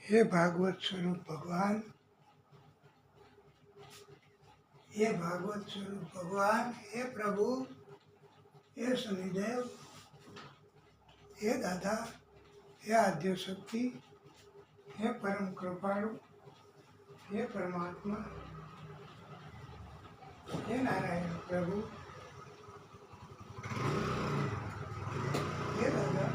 हे भागवत स्वरूप भगवान, हे भागवत स्वरूप भगवान, हे प्रभु, हे शनिदेव, हे दादा, हे आद्य शक्ति, हे परम कृपालु, हे परमात्मा, हे नारायण प्रभु, हे दादा।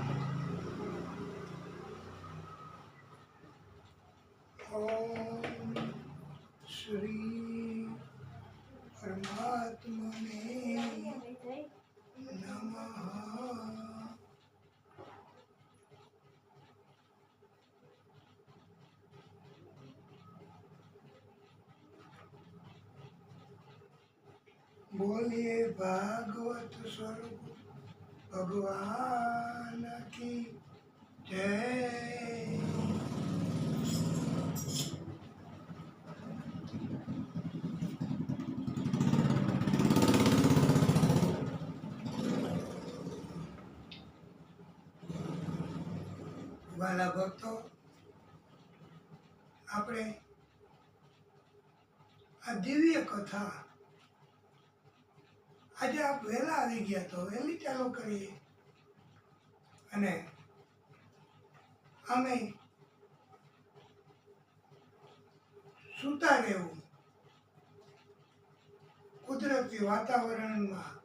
ओम श्री परमात्मने नमः। बोलिए भागवत स्वरूप भगवान की जय। વાલા ભક્તો, આપણે આ દિવ્ય કથા આજે આપ વહેલા આવી ગયા તો વહેલી ચાલુ કરીએ અને અમે સૂતા રહેવું, કુદરતી વાતાવરણમાં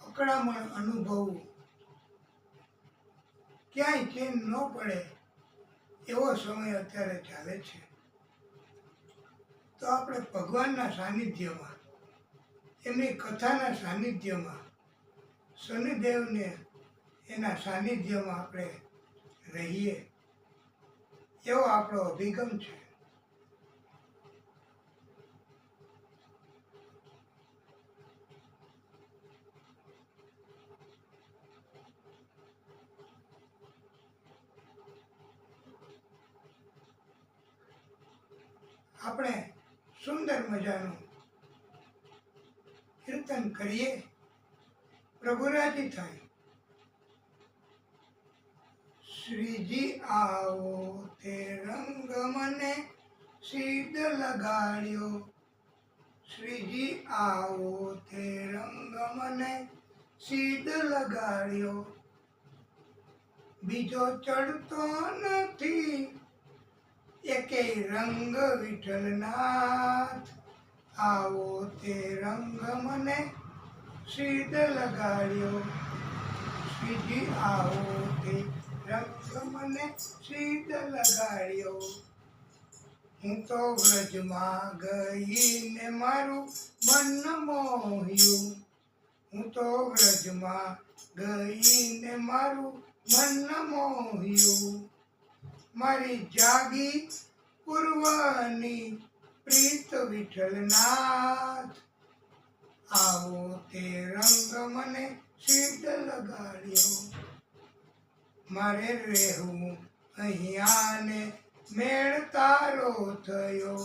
અકળામણ અનુભવવું, ક્યાંય ચેન ન પડે એવો સમય અત્યારે ચાલે છે. તો આપણે ભગવાનના સાનિધ્યમાં, એમની કથાના સાનિધ્યમાં, શનિદેવને એના સાનિધ્યમાં આપણે રહીએ એવો આપણો અભિગમ છે. આપણે સુંદર મજાનું કીર્તન કરીએ, પ્રભુ રાજી થાય. શ્રીજી આવો તે રંગ મને સીધ લગાડ્યો, શ્રીજી આવો તે રંગ મને સીધ લગાડ્યો, બીજો ચડતો નથી એકે રંગ વિઠ્ઠલનાથ. આવો તે રંગ મને સીધ લગાડ્યો, શ્રીજી આવો તે રંગ મને સીધ લગાડ્યો. હું તો વ્રજમાં ગઈને મારું મન મોહ્યું, હું તો વ્રજમાં ગઈને મારું મન મોહ્યું. મારી જાગી પૂર્વની પ્રીત વિઠ્ઠલનાથ. આવો તે રંગ મને સીધ લગાડ્યો. મારે રહેવું અહીંયા ને મેળ તારો થયો,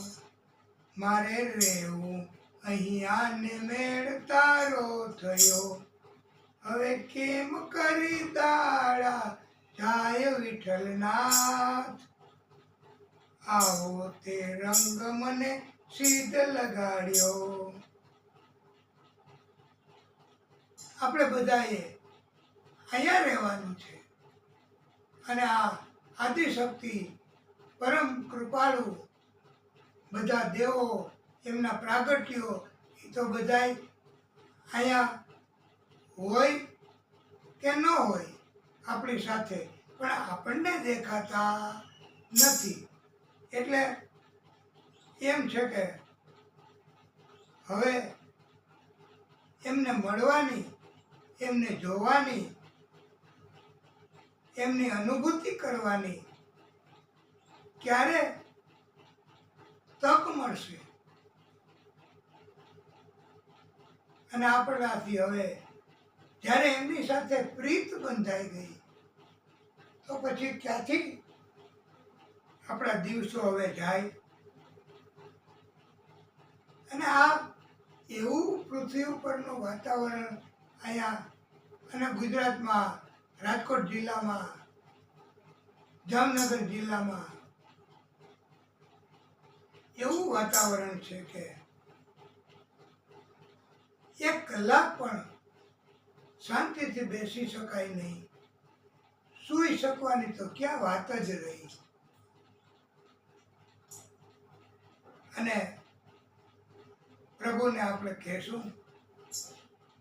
મારે રહેવું અહીંયા ને મેળ તારો થયો. હવે કેમ કરી દાડા જાય વિઠ્ઠલનાથ. આવો તે રંગ મને સીધ લગાડ્યો. આપણે બધાએ અહીંયા રહેવાનું છે અને આ આદિશક્તિ પરમ કૃપાળુ બધા દેવો, એમના પ્રાગટ્યો એ તો બધાય અહીંયા હોય કે ન હોય આપણી સાથે, પણ આપણને દેખાતા નથી. એટલે એમ છે કે હવે એમને મળવાની, એમને જોવાની, એમની અનુભૂતિ કરવાની ક્યારે તક મળશે. અને આપણાથી હવે જ્યારે એમની સાથે પ્રીત બંધાઈ ગઈ તો પછી ક્યાંથી આપણા દિવસો હવે જાય. અને આ એવું પૃથ્વી ઉપરનું વાતાવરણ અહીંયા અને ગુજરાતમાં, રાજકોટ જિલ્લામાં, જામનગર જિલ્લામાં એવું વાતાવરણ છે કે 1 કલાક પણ શાંતિથી બેસી શકાય નહીં, સૂઈ શકવાની તો ક્યાં વાત જ રહી. અને પ્રભુને આપણે કહેશું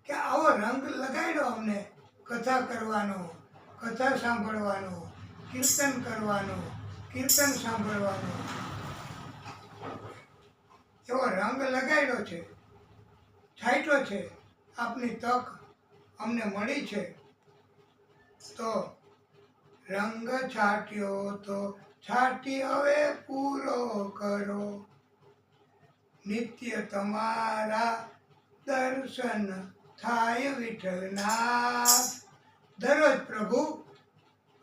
કે આવો રંગ લગાડ્યો અમને કથા કરવાનો, કથા સાંભળવાનો, કીર્તન કરવાનો, કીર્તન સાંભળવાનો, એવો રંગ લગાડ્યો છે, છાંટ્યો છે, આપની તક અમને મળી છે, તો રંગ છાંટ્યો તો છાંટી હવે પૂરો કરો, નિત્ય તમારા દર્શન થાય વિઠ્ઠલનાથ. દરરોજ પ્રભુ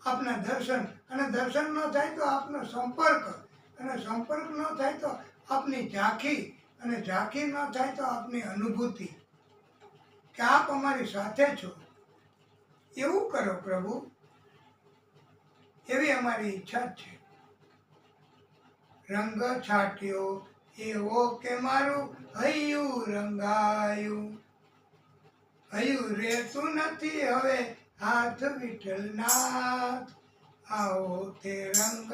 આપના દર્શન, અને દર્શન ન થાય તો આપનો સંપર્ક, અને સંપર્ક ન થાય તો આપની ઝાંખી, અને ઝાંખી ન થાય તો આપની અનુભૂતિ કે આપ અમારી સાથે છો. એવું કરો પ્રભુ, એવી અમારી ઈચ્છા છે. રંગ છાંટ્યો એવો કે મારું હૈયું રંગાયું, હૈયું રહેતું નથી હવે હાથ વિઠ્ઠલનાથ. આવો તે રંગ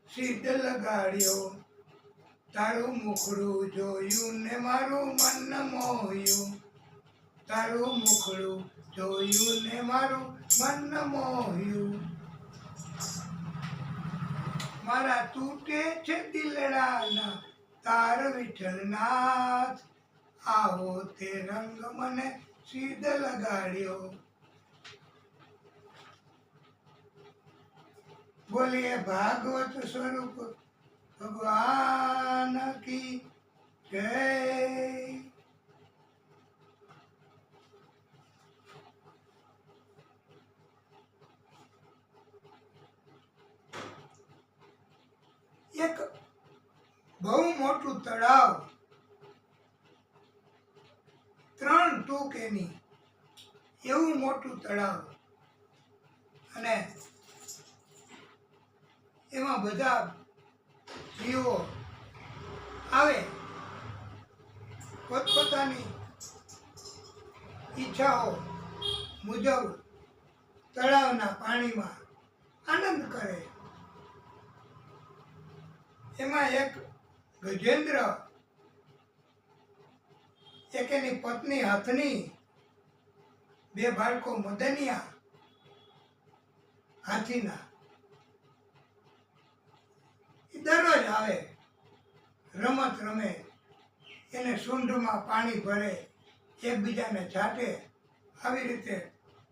સિદ્ધ લગાડ્યો, તારું મુખડું જોયું ને મારું મન મોહ્યું, તારું મુખડું જોયું ને મારું મન મોહ્યું. મારા તૂટે છે દિલડાના તાર વિઠ્ઠલનાથ. આવો તે રંગ મને સિદ્ધ લગાડ્યો. બોલીએ ભાગવત સ્વરૂપ ભગવાન કી જય. એક બહુ મોટું તળાવ, 3 ટૂંક એની, એવું મોટું તળાવ, અને એમાં બધા જીવો આવે, પોતપોતાની ઈચ્છાઓ મુજબ તળાવના પાણીમાં આનંદ કરે. એમાં એક ગજેન્દ્ર, એક એની પત્ની હથની, 2 બાળકો મદનિયા હાથીના, એ દરરોજ આવે, રમત રમે, એને સૂંઢમાં પાણી ભરે, એકબીજાને છાંટે, આવી રીતે.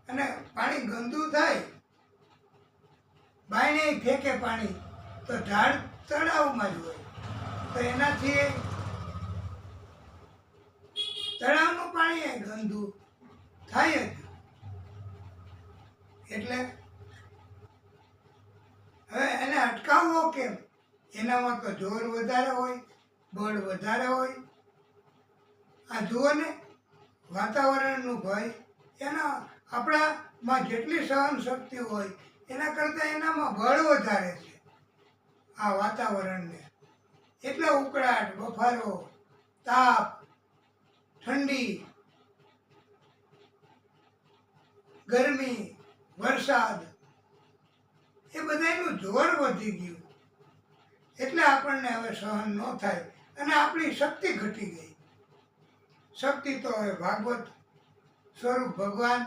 અને પાણી ગંદુ થાય, બાયણે ફેંકે પાણી, તો ઝાડ તળાવમાં જ હોય, તો એનાથી તળાવનું પાણી ગંદુ થાય જ. એટલે હવે એને અટકાવવો કેમ? એનામાં તો જોર વધારે હોય, બળ વધારે હોય. આ જુઓ ને, વાતાવરણનું ભય, એના આપણામાં જેટલી સહન શક્તિ હોય એના કરતાં એનામાં બળ વધારે છે આ વાતાવરણને. એટલે ઉકળાટ, બફારો, તાપ, ઠંડી, ગરમી, વરસાદ, એ બધાનું જોર વધી ગયું. એટલે આપણને હવે સહન ન થાય, અને આપણી શક્તિ ઘટી ગઈ. શક્તિ તો હવે ભાગવત સ્વરૂપ ભગવાન,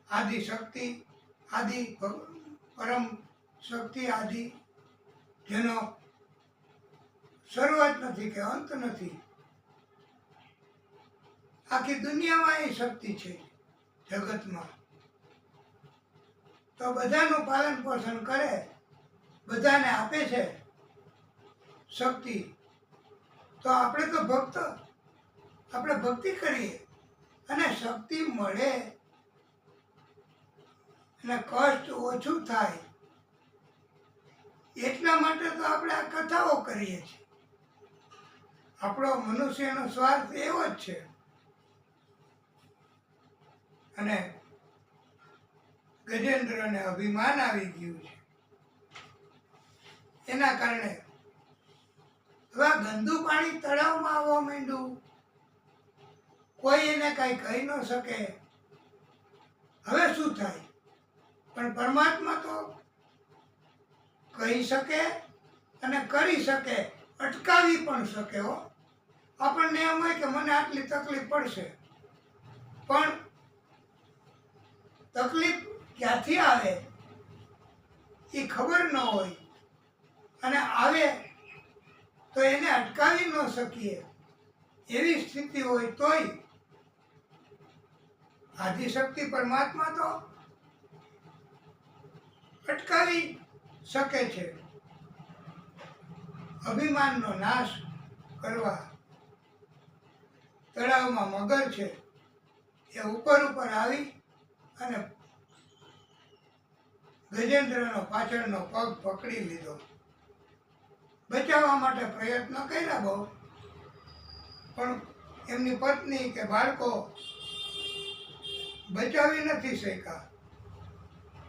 આદિ શક્તિ, આદિ પરમ શક્તિ, આદિ, જેનો શરૂઆત નથી કે અંત નથી. આખી દુનિયામાં એ શક્તિ છે, જગતમાં. તો બધાનું પાલન પોષણ કરે, બધાને આપે છે શક્તિ. તો આપણે તો ભક્ત, આપણે ભક્તિ કરીએ, અને શક્તિ મળે, અને કષ્ટ ઓછું થાય, એટલા માટે તો આપણે આ કથાઓ કરીએ છીએ. આપણો મનુષ્યનો સ્વાર્થ એવો જ છે. અને ગજેન્દ્રને અભિમાન આવી ગયું છે, એના કારણે હવે આ ગંદુ પાણી તળાવમાં આવવા માંડ્યું, કોઈ એને કાંઈ કહી ન શકે. હવે શું થાય? પણ પરમાત્મા તો કહી શકે અને કરી શકે, અટકાવી પણ શકે. હો, આપણને એમ હોય કે મને આટલી તકલીફ પડશે, પણ તકલીફ ક્યાંથી આવે એ ખબર ન હોય, અને આવે તો એને અટકાવી ન શકીએ એવી સ્થિતિ હોય તોય આદિશક્તિ પરમાત્મા તો અટકાવી શકે છે. અભિમાનનો નાશ કરવા તળાવમાં મગર છે એ ઉપર આવી અને ગજેન્દ્રનો પાછળનો પગ પકડી લીધો. બચાવવા માટે પ્રયત્ન કર્યા બહુ, પણ એમની પત્ની કે બાળકો બચાવી નથી શક્યા.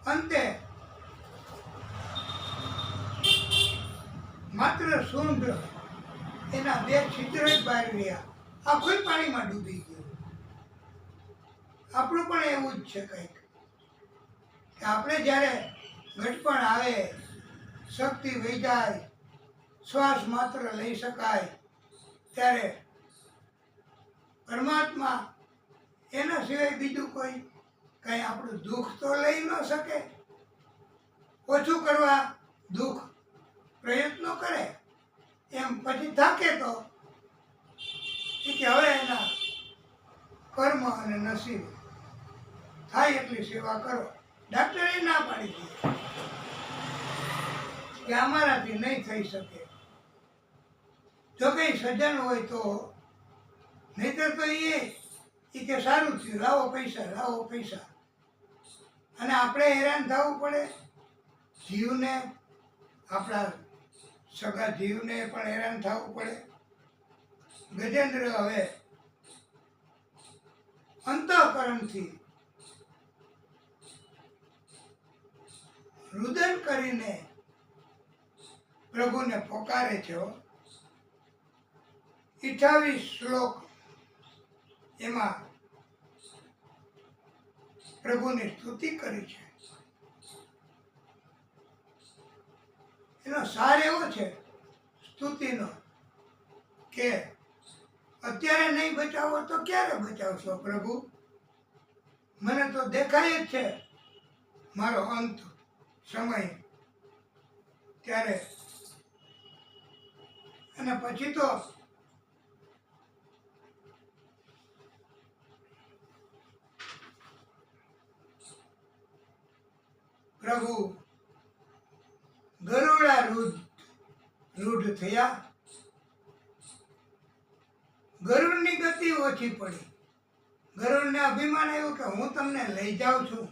અંતે માત્ર સૂંઢ એના 2 છિદ્ર જ બહાર રહ્યા, આખું પાણીમાં ડૂબી ગયું. આપણું પણ એવું જ છે કંઈક, કે આપણે જ્યારે ઘટપણ આવે, શક્તિ વહી જાય, શ્વાસ માત્ર લઈ શકાય, ત્યારે પરમાત્મા એના સિવાય બીજું કોઈ કંઈ આપણું દુઃખ તો લઈ ન શકે. ઓછું કરવા દુઃખ પ્રયત્નો કરે, એમ પછી થાકે તો કે હવે એના કર્મ અને નસીબ થાય એટલી સેવા કરો. ડાક્ટરે ના પાડી દીધી કે અમારાથી નહીં થઈ શકે. જો કંઈ સજ્જન હોય તો, નહીતર તો એ કે સારું થયું, લાવો પૈસા, લાવો પૈસા. અને આપણે હેરાન થવું પડે, જીવને, આપણા સગા જીવને પણ હેરાન થવું પડે. ગજેન્દ્ર હવે અંતઃકરણથી રુદન કરીને પ્રભુને પોકારે છે. 28 શ્લોક એમાં પ્રભુની સ્તુતિ કરી છે. એનો સાર એવો છે સ્તુતિનો કે અત્યારે નહીં બચાવો તો ક્યારે બચાવશો પ્રભુ? મને તો દેખાય જ છે મારો અંત સમય ત્યારે. અને પછી તો પ્રભુ ગરુડારૂઢ થયા. ગરુડની ગતિ ઓછી પડી. ગરુડને અભિમાન આવ્યું કે હું તમને લઈ જાઉં છું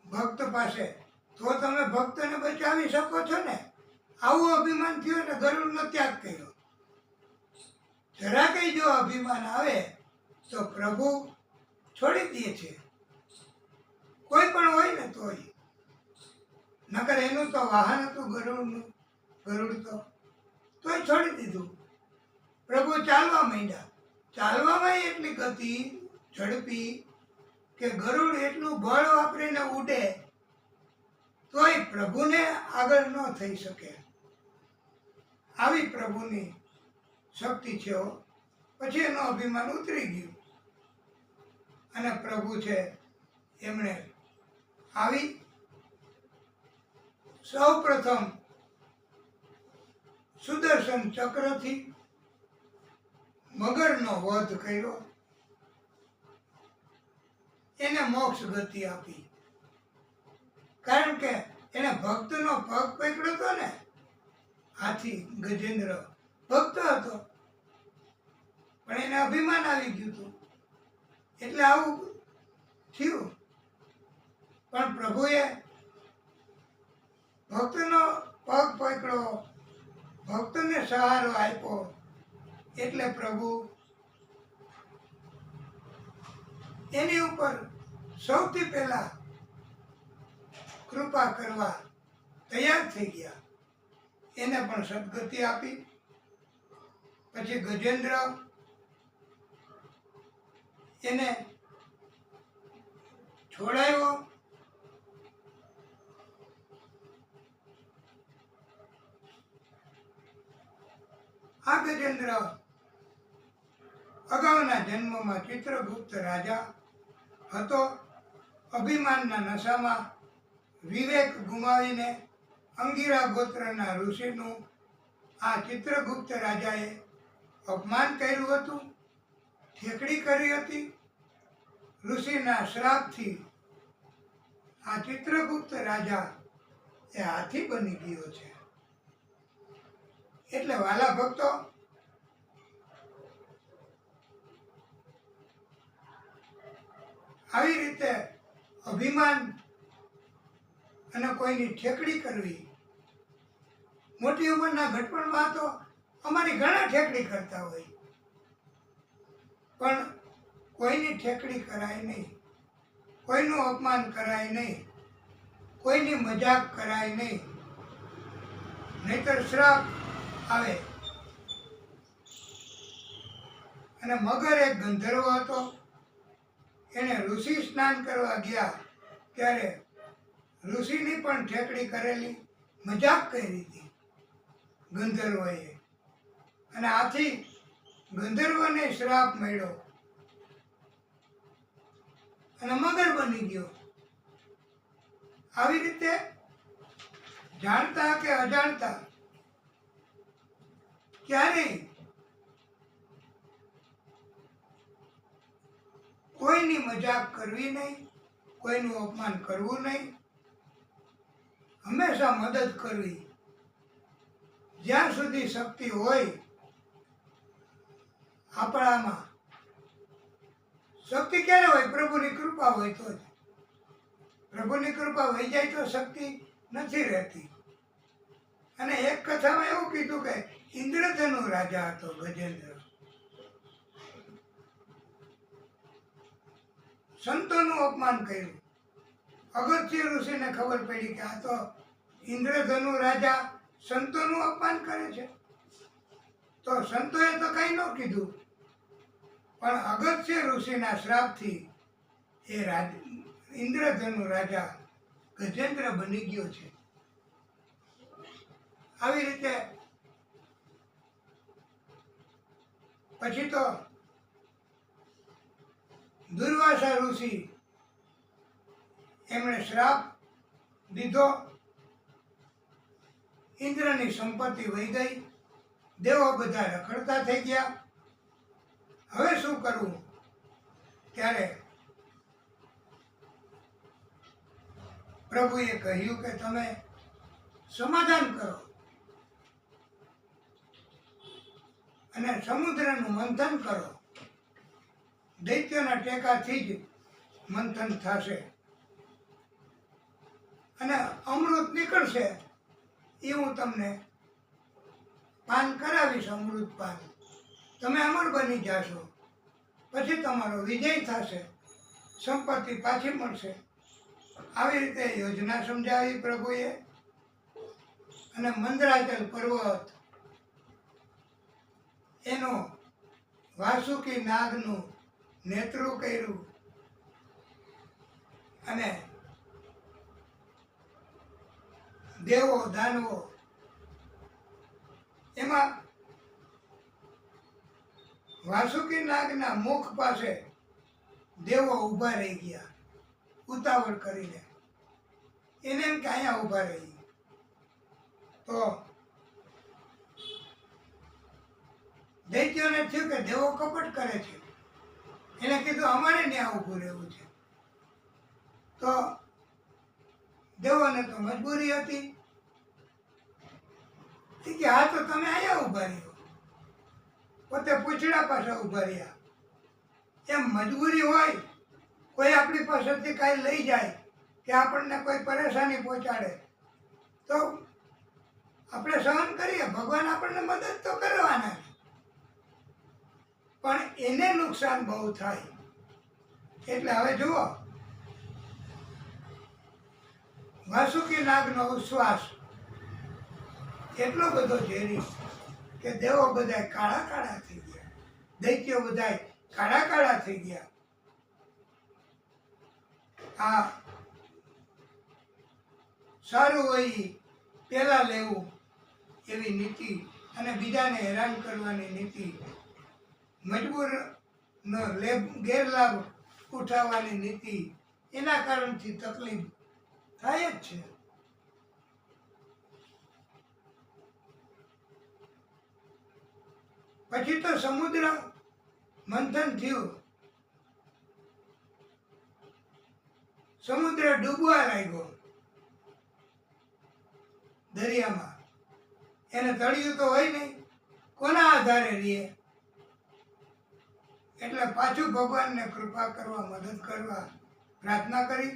ભક્ત પાસે, તો તમે ભક્તને બચાવી શકો છો ને. આવું અભિમાન થયું એટલે ગરુડનો ત્યાગ કર્યો. જરા કંઈ જો અભિમાન આવે તો પ્રભુ છોડી દે છે, કોઈ પણ હોય ને તોય. નકર એનું તો વાહન હતું ગરુડનું, ગરુડ તોય છોડી દીધું. પ્રભુ ચાલવા માંડ્યા. ચાલવામાં એટલી ગતિ ઝડપી કે ગરુડ એટલું બળ વાપરીને ઉડે તોય પ્રભુને આગળ ન થઈ શકે. આવી પ્રભુની શક્તિ છે. પછી એનું અભિમાન ઉતરી ગયું અને પ્રભુ છે એમણે આવી સૌ પ્રથમ સુદર્શન ચક્રથી મગરનો વધ કર્યો, એને મોક્ષ ગતિ આપી. કારણ કે એને ભક્તનો પગ પકડ્યો હતો ને, હાથી ગજેન્દ્ર ભક્ત હતો, પણ એને અભિમાન આવી ગયું હતું એટલે આવું થયું. પણ પ્રભુએ ભક્તનો પગ પકડ્યો, ભક્તને સહારો આપ્યો, એટલે પ્રભુ એની ઉપર સૌથી પહેલા કૃપા કરવા તૈયાર થઈ ગયા. એને પણ સદગતિ આપી પછી ગજેન્દ્ર એને છોડાયો. આ ગજેન્દ્ર અગાઉના જન્મમાં ચિત્રગુપ્ત રાજા હતો. અભિમાનના નશામાં વિવેક ગુમાવીને અંગીરા ગોત્રના ઋષિનું આ ચિત્રગુપ્ત રાજાએ અપમાન કર્યું હતું, ઠેકડી કરી હતી. ઋષિના શ્રાપથી આ ચિત્રગુપ્ત રાજા એ હાથી બની ગયો છે. એટલે વાલા ભક્તો, આવી રીતે અભિમાન અને કોઈની ઠેકડી કરવી. મોટી ઉંમરના ઘટપણમાં તો અમારી ઘણા ઠેકડી કરતા હોય, પણ કોઈની ઠેકડી કરાય નહીં, કોઈનું અપમાન કરાય નહીં, કોઈની મજાક કરાય નહીં, નહીતર શ્રાપ આવે. અને મગર એક ગંધર્વ હતો. એને ઋષિ સ્નાન કરવા ગયા ત્યારે ઋષિની પણ ઠેકડી કરેલી, મજાક કરી હતી ગંધર્વએ, અને આથી ગંધર્વને શ્રાપ મળ્યો અને મગર બની ગયો. આવી રીતે જાણતા કે અજાણતા ક્યારેય કોઈની મજાક કરવી નહીં, કોઈનું અપમાન કરવું નહીં. હંમેશા મદદ કરવી. જ્યાં સુધી શક્તિ હોય આપણામાં. શક્તિ ક્યારે હોય? પ્રભુની કૃપા હોય તો જ. પ્રભુની કૃપા વહી જાય તો શક્તિ નથી રહેતી. અને એક કથામાં એવું કીધું કે ઇન્દ્રધનુ રાજા હતો ગજેન્દ્ર. સંતોનું અપમાન કર્યું. અગત્ય ઋષિને ખબર પડી કે આ તો ઇન્દ્રધનુ રાજા સંતોનું અપમાન કરે છે. તો સંતોએ તો કંઈ ન કીધું, પણ અગત્ય ઋષિના શ્રાપથી એ ઇન્દ્રધનુ રાજા ગજેન્દ્ર બની ગયો છે. આવી રીતે પછી તો દુર્વાસા ઋષિ એમણે શ્રાપ દીધો. ઇન્દ્રની સંપત્તિ વહી ગઈ. દેવો બધા રખડતા થઈ ગયા. હવે શું કરવું? ત્યારે પ્રભુએ કહ્યું કે તમે સમાધાન કરો અને સમુદ્રનું મંથન કરો. દૈત્યોના ટેકાથી જ મંથન થશે અને અમૃત નીકળશે. એ હું તમને પાન કરાવીશ, અમૃત પાન. તમે અમર બની જશો. પછી તમારો વિજય થશે, સંપત્તિ પાછી મળશે. આવી રીતે યોજના સમજાવી પ્રભુએ. અને મંદરાચલ પર્વત એનો વાસુકી નાગનું નેતૃત્વ કર્યું અને દેવો દાનવો એમાં વાસુકી નાગના મુખ પાસે દેવો ઊભા રહી ગયા ઉતાવળ કરીને. એને એમ કે અહીંયા ઊભા રહી. તો દૈત્યોને થયું કે દેવો કપટ કરે છે. એને કીધું અમારે ત્યાં ઊભું રહેવું છે. તો દેવોને તો મજબૂરી હતી કે હા તો તમે અહીંયા ઊભા રહ્યો. પોતે પૂછડા પાસે ઊભા રહ્યા. એમ મજબૂરી હોય, કોઈ આપણી પાસેથી કાંઈ લઈ જાય કે આપણને કોઈ પરેશાની પહોંચાડે તો આપણે સહન કરીએ. ભગવાન આપણને મદદ તો કરવાના, પણ એને નુકસાન બહુ થાય. એટલે હવે જુઓ, વાસુકી નાગનો ઉશ્વાસ એટલો બધો ઝેરી કે દેવો બધા કાળા કાળા થઈ ગયા, દૈત્યો બધા કાળા કાળા થઈ ગયા. આ સારું હોય પેલા લેવું એવી નીતિ અને બીજાને હેરાન કરવાની નીતિ, મજબૂરનો ગેરલાભ ઉઠાવવાની નીતિ, એના કારણથી તકલીફ થાય જ છે. પછી તો સમુદ્ર મંથન થયું, સમુદ્ર ડૂબવા લાગ્યો દરિયામાં. એને તળિયું તો હોય નહીં, કોના આધારે રહીએ? એટલે પાછું ભગવાનને કૃપા કરવા, મદદ કરવા પ્રાર્થના કરી.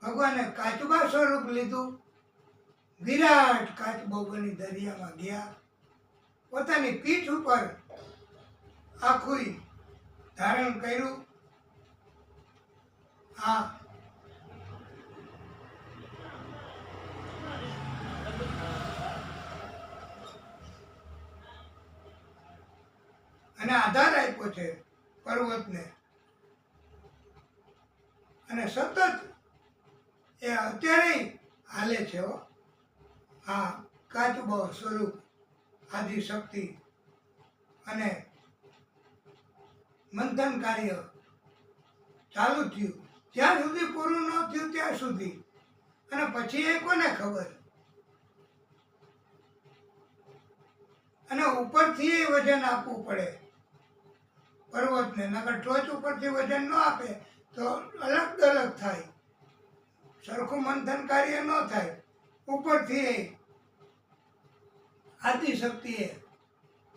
ભગવાને કાચબા સ્વરૂપ લીધું, વિરાટ કાચબો બની દરિયામાં ગયા, પોતાની પીઠ ઉપર આખું ધારણ કર્યું. આ અને આધાર આપ્યો છે પર્વતને, અને સતત એ અત્યારે હાલે છે. આ કાચબો સ્વરૂપ આદિશક્તિ, અને મંથન કાર્ય ચાલુ થયું જ્યાં સુધી પૂરું ન થયું ત્યાં સુધી. અને પછી એ કોને ખબર? અને ઉપરથી એ વજન આપવું પડે પર્વતને, નકર ટોચ ઉપરથી વજન ન આપે તો અલગ અલગ થાય, સરખું મંથન કાર્ય ન થાય. ઉપરથી આદિશક્તિએ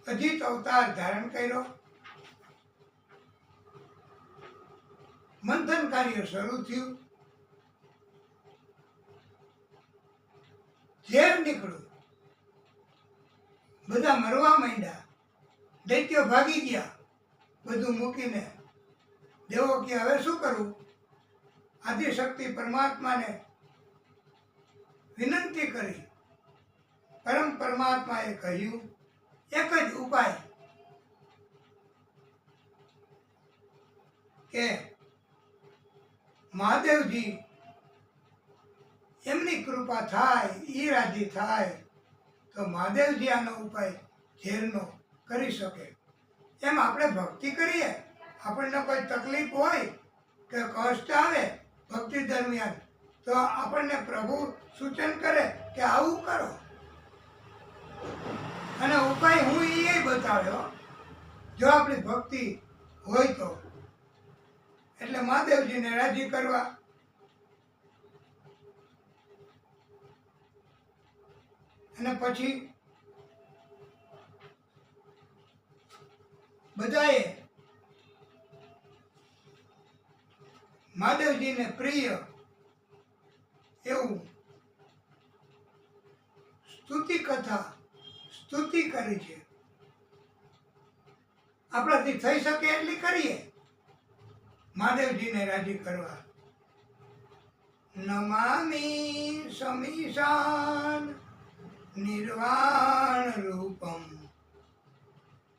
અજીત અવતાર ધારણ કર્યો, મંથન કાર્ય શરૂ થયું, ઝેર નીકળ્યું, બધા મરવા માંડ્યા, દૈત્યો ભાગી ગયા બધું મૂકીને. દેવો કે હવે શું કરવું? આદિશક્તિ પરમાત્માને વિનંતી કરી. પરમ પરમાત્માએ કહ્યું એક જ ઉપાય, કે મહાદેવજી એમની કૃપા થાય, એ રાજી થાય તો મહાદેવજી આનો ઉપાય ઝેરનો કરી શકે. એમ આપણે ભક્તિ કરીએ, આપણને કોઈ તકલીફ હોય કે કષ્ટ આવે ભક્તિ દરમિયાન, તો આપણને પ્રભુ સૂચન કરે કે આવું કરો, અને ઉપાય હું એ બતાવ્યો જો આપણી ભક્તિ હોય તો. એટલે મહાદેવજીને રાજી કરવા અને પછી બધાએ મહાદેવજીને પ્રિય એવું સ્તુતિ કથા સ્તુતિ કરી છે. આપણાથી થઈ શકે એટલી કરીએ મહાદેવજીને રાજી કરવા. નમામિ સમીશાન નિર્વાણ રૂપમ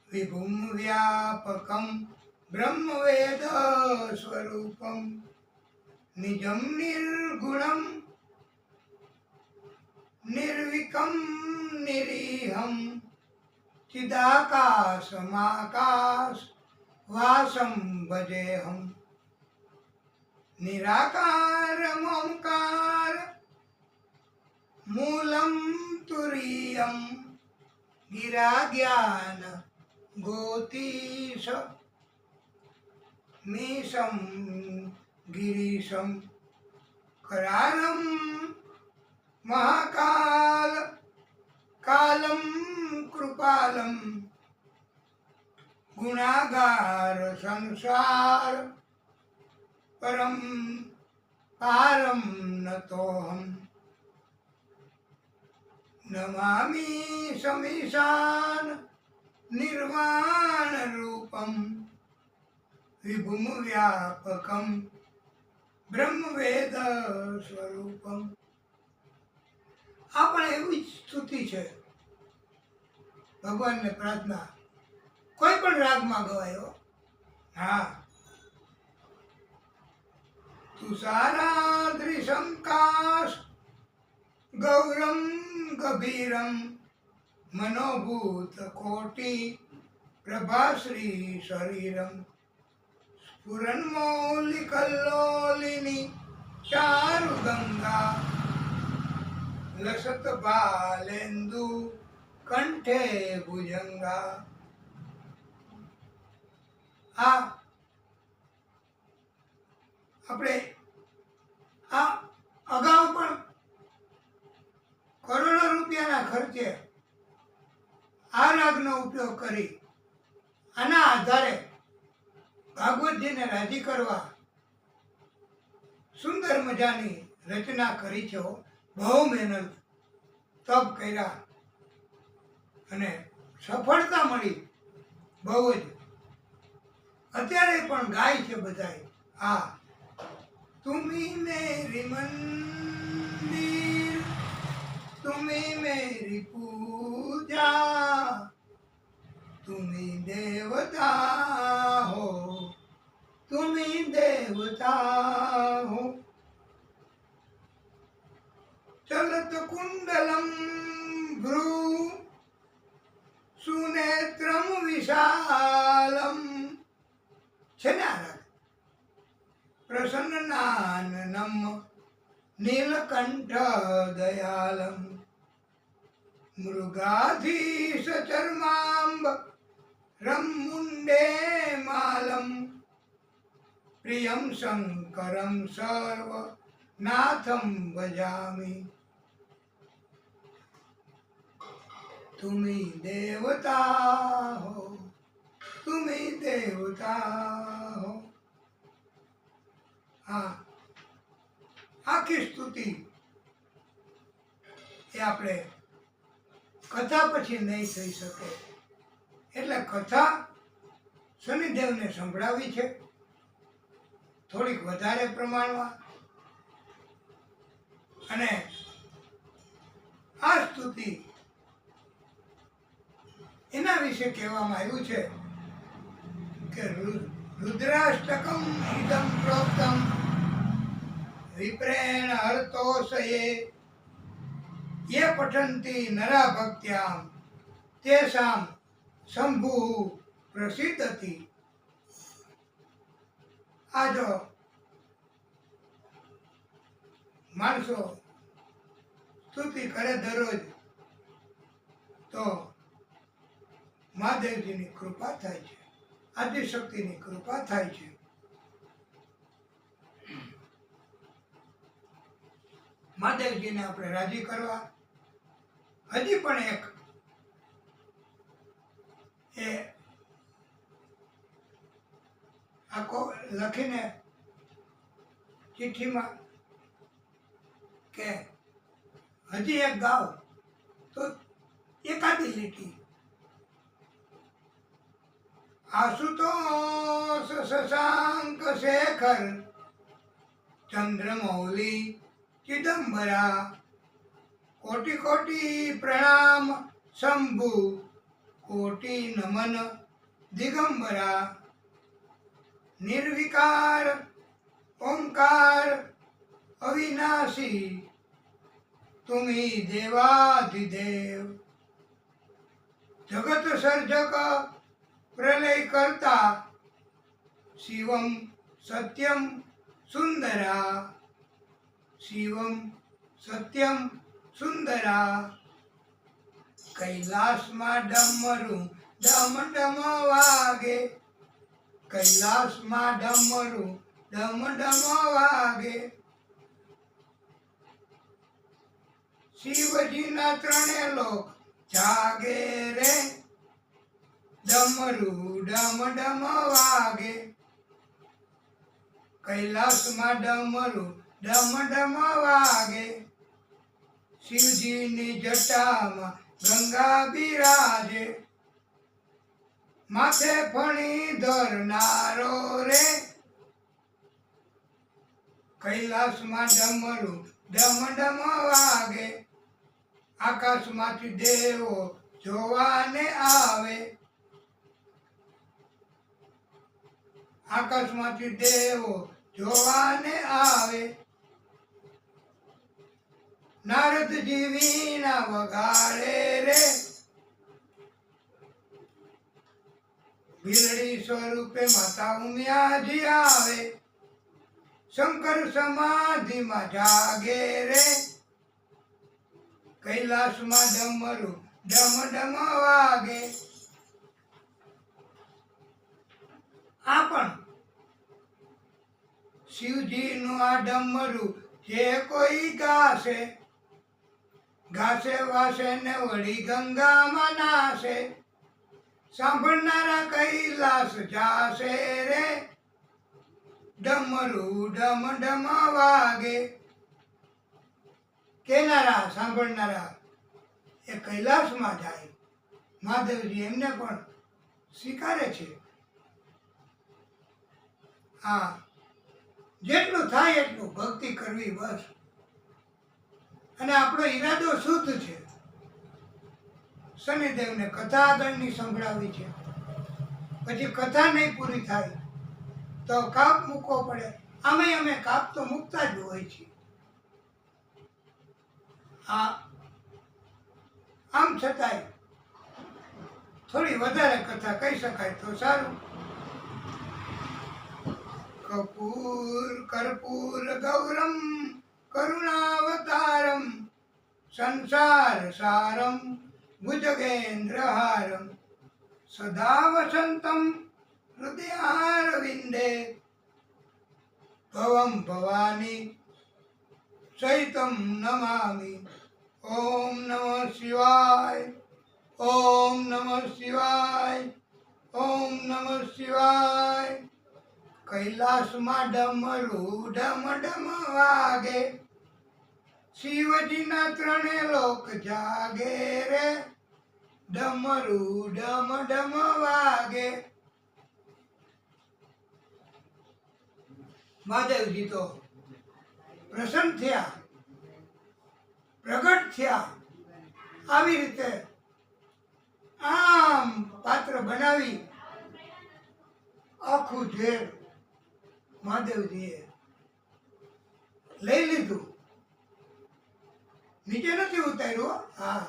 વિભુમ વ્યાપકમ બ્રહ્મવેદ સ્વરૂપમ નિજમ નિર્ગુણમ નિર્વિકમ નિરીહમ ચિદાકાશમાકાશ વાસમ ભજેહમ નિરાકાર ઓંકાર મૂલમ તુરીયમ ગિરાજ્ઞાન ગોતીશ મીશમ ગિરીશમ કરાલમ મહાકાલ કાલમ કૃપાલમ ગુણાગાર સંસાર પરમ પારમ નતોહમ નમામિ સમીશાન નિર્વાણ રૂપમ વિભુમ વ્યાપકમ બ્રહ્મવેદ સ્વરૂપમ. આ પણ એવી જ સ્તુતિ છે ભગવાનને પ્રાર્થના કોઈ પણ રાગમાં ગવાયો. હા, તુષારાદ્રિશંકાશ ગૌરમ ગભીરમ મનોભૂત કોટિ પ્રભાશ્રી શરીરમ સ્ફુરન્મૌલિકલ્લોલિની ચારુ ગંગા લસત બાલેન્દુ કંઠે ભુજંગા. આ આપણે આ અગાઉ પણ કરોડો રૂપિયાના ખર્ચે આ રાગનો ઉપયોગ કરી આના આધારે ભાગવતજીને રાજી કરવા સુંદર મજાની રચના કરી છે. બહુ મહેનત તપ કર્યા અને સફળતા મળી બહુ જ. અત્યારે પણ ગાય છે બધાય. આ તુમી મેરી મંદિર તુમી મેરી પૂજા તુમી દેવતા હો તુમી દેવતા હો. ચલત કુંડલમ ભ્રૂ સુનેત્રમ વિશાલમ છે ને આ રાગ. પ્રસન્નાનનમ નીલકંઠ દયાલમ મૃગાધીશ ચર્માંબ રમુંડે માલમ પ્રિયમ શંકરમ સર્વ નાથમ ભજામિ. તુમી દેવતા હો તુમી દેવતા હો. હા, આખી સ્તુતિ એ આપણે કથા પછી નહીં થઈ શકે એટલે કથા શનિદેવને સંભળાવી છે થોડીક વધારે પ્રમાણમાં. અને આ સ્તુતિ એના વિશે કહેવામાં આવ્યું છે કે રુદ્રાષ્ટકમ ઇદમ પ્રોક્તમ વિપ્રેણ હર્તોષયે યે પઠન્તિ નરા ભક્ત્યામ તેષામ શંભુ પ્રસિદ્ધતિ. આ જો માણસો સ્તુતિ કરે દરરોજ તો મહાદેવજીની કૃપા થાય છે, આદિશક્તિની કૃપા થાય છે. મહાદેવજીને આપણે રાજી કરવા હજી પણ એક એ આખો લખીને ચિઠ્ઠીમાં કે હજી એક ગાવ તો એકાદી લીટી. આશુતોષ શશાંક શેખર ચંદ્રમૌલી ચિદમ્બરા કોટી કોટી પ્રણામ શંભુ કોટી નમન દિગંબરા નિર્વિકાર ઓંકાર અવિનાશી તુમી દેવાધિદેવ જગત સર્જક પ્રલય કરતા શિવમ સત્યમ સુંદરા શિવમ સત્યમ સુંદરા. કૈલાસમાં ડમરું ડમ ડમ વાગે કૈલાસમાં ડમરું ડમ ડમ વાગે. શિવજીના ત્રણે લોક જાગે રે ડમરું ડમ ડમ વાગે. કૈલાસમાં ડમરું ડમ ડમ વાગે. શિવજીની જટામાં ગંગા બિરાજે માથે ફણી ધરનારો રે. કૈલાસમાં ડમરું ડમ ડમ વાગે. આકાશમાંથી દેવો જોવાને આવે, આકાશમાંથી દેવો જોવાને આવે, નારદજી વીણા વગાડે રે, ભીલડી સ્વરૂપે માતા ઉમિયાજી આવે, શંકર સમાધિમાં જાગે રે, કૈલાસમાં ડમરું ડમ ડમ વાગે. આ પણ શિવજીનું આ ડમરું જે કોઈ ગાશે, ગાશે વાસે ને વળી ગંગામાં નાશે, સાંભળનારા કૈલાસ જાશે રે, ડમરું ડમ ડમ વાગે. કેનારા સાંભળનારા એ કૈલાસમાં જાય. મહાદેવજી એમને પણ સ્વીકારે છે. હા, જેટલું થાય એટલું ભક્તિ કરવી બસ. અને આપણો ઈરાદો શુદ્ધ છે. શનિદેવને કથા આગળની સંભળાવી છે, પછી કથા નહીં પૂરી થાય તો કાપ મૂકવો પડે. અમે કાપ તો મૂકતા જ હોય છે. આમ છતાંય થોડી વધારે કથા કહી શકાય તો સારું. કર્પૂર ગૌરમ કરુણાવતારમ, સંસાર સારમ ભુજગેન્દ્રહારમ, સદા વસંતમ હૃદયારવિંદે, ભવમ ભવાની સહિતમ નમામિ. ઓમ નમઃ શિવાય, ઓમ નમઃ શિવાય, ઓમ નમઃ શિવાય. કૈલાસમાં ડમરું ડમ ડમ વાગે, શિવજીના ત્રણે લોક જાગે રે, ડમરું ડમ ડમ વાગે. મહાદેવજી તો પ્રસન્ન થયા, પ્રગટ થયા. આવી રીતે આમ પાત્ર બનાવી આખું ઝેર મહાદેવજીએ લઈ લીધું. નીચે નથી ઉતાર્યું, હા,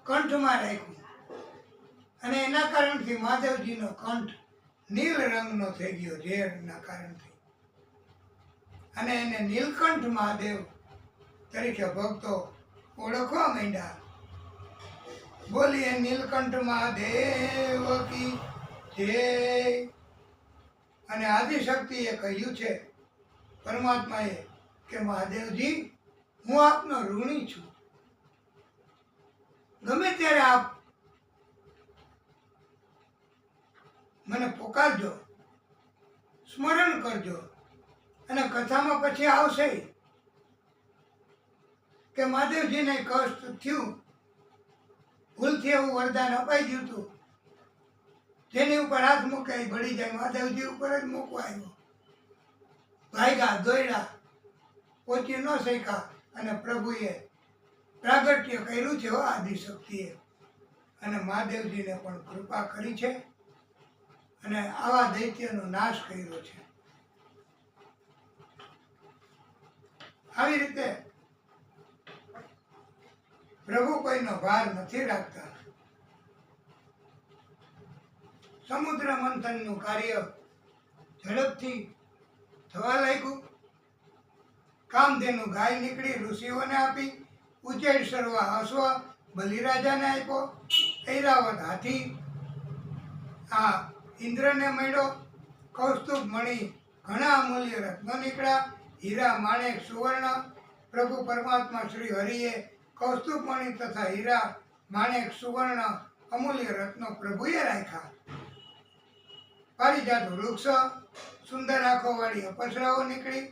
કંઠમાં રાખ્યું. અને એના કારણથી મહાદેવજીનો કંઠ નીલ રંગનો થઈ ગયો, ઝેરના કારણથી. અને એને નીલકંઠ મહાદેવ તરીકે ભક્તો ઓળખવા માંડ્યા. બોલીએ નીલકંઠ મહાદેવ કી જય. અને આદિશક્તિએ કહ્યું છે પરમાત્માએ કે મહાદેવજી, હું આપનો ઋણી છું. ગમે ત્યારે આપ મને પોકારજો, સ્મરણ કરજો. અને કથામાં પછી આવશે કે મહાદેવજીને કષ્ટ થયું, ભૂલથી એવું વરદાન અપાઈ ગયું હતું, જેની ઉપર હાથ મૂકે એ ભળી જાય. મહાદેવજી ઉપર જ મૂકવા આવ્યો. ભાગ્યા દોડ્યા, પહોંચી ન શક્યા. અને પ્રભુએ પ્રાગટ્ય કર્યું છે આદિશક્તિએ. અને મહાદેવજીને પણ કૃપા કરી છે અને આવા દૈત્યનો નાશ કર્યો છે. આવી રીતે પ્રભુ કોઈનો ભાર નથી રાખતા. સમુદ્ર મંથનનું કાર્ય ઝડપથી થવા લાગ્યું. કામધેનુ ગાય નીકળી ઋષિઓને આપી, ઉચેડ સરવા અશ્વ બલિરાજાને આપ્યો, ઐરાવત હાથી આ ઇન્દ્રને મળ્યો, કૌસ્તુભ મણિ ઘણા અમૂલ્ય રત્નો નીકળ્યા, હીરા માણેક સુવર્ણ. પ્રભુ પરમાત્મા શ્રી હરિએ કૌસ્તુભ મણિ તથા હીરા માણેક સુવર્ણ અમૂલ્ય રત્નો પ્રભુએ રાખ્યા. પારિજાત વૃક્ષ, સુંદર આંખોવાળી અપસરાઓ નીકળી,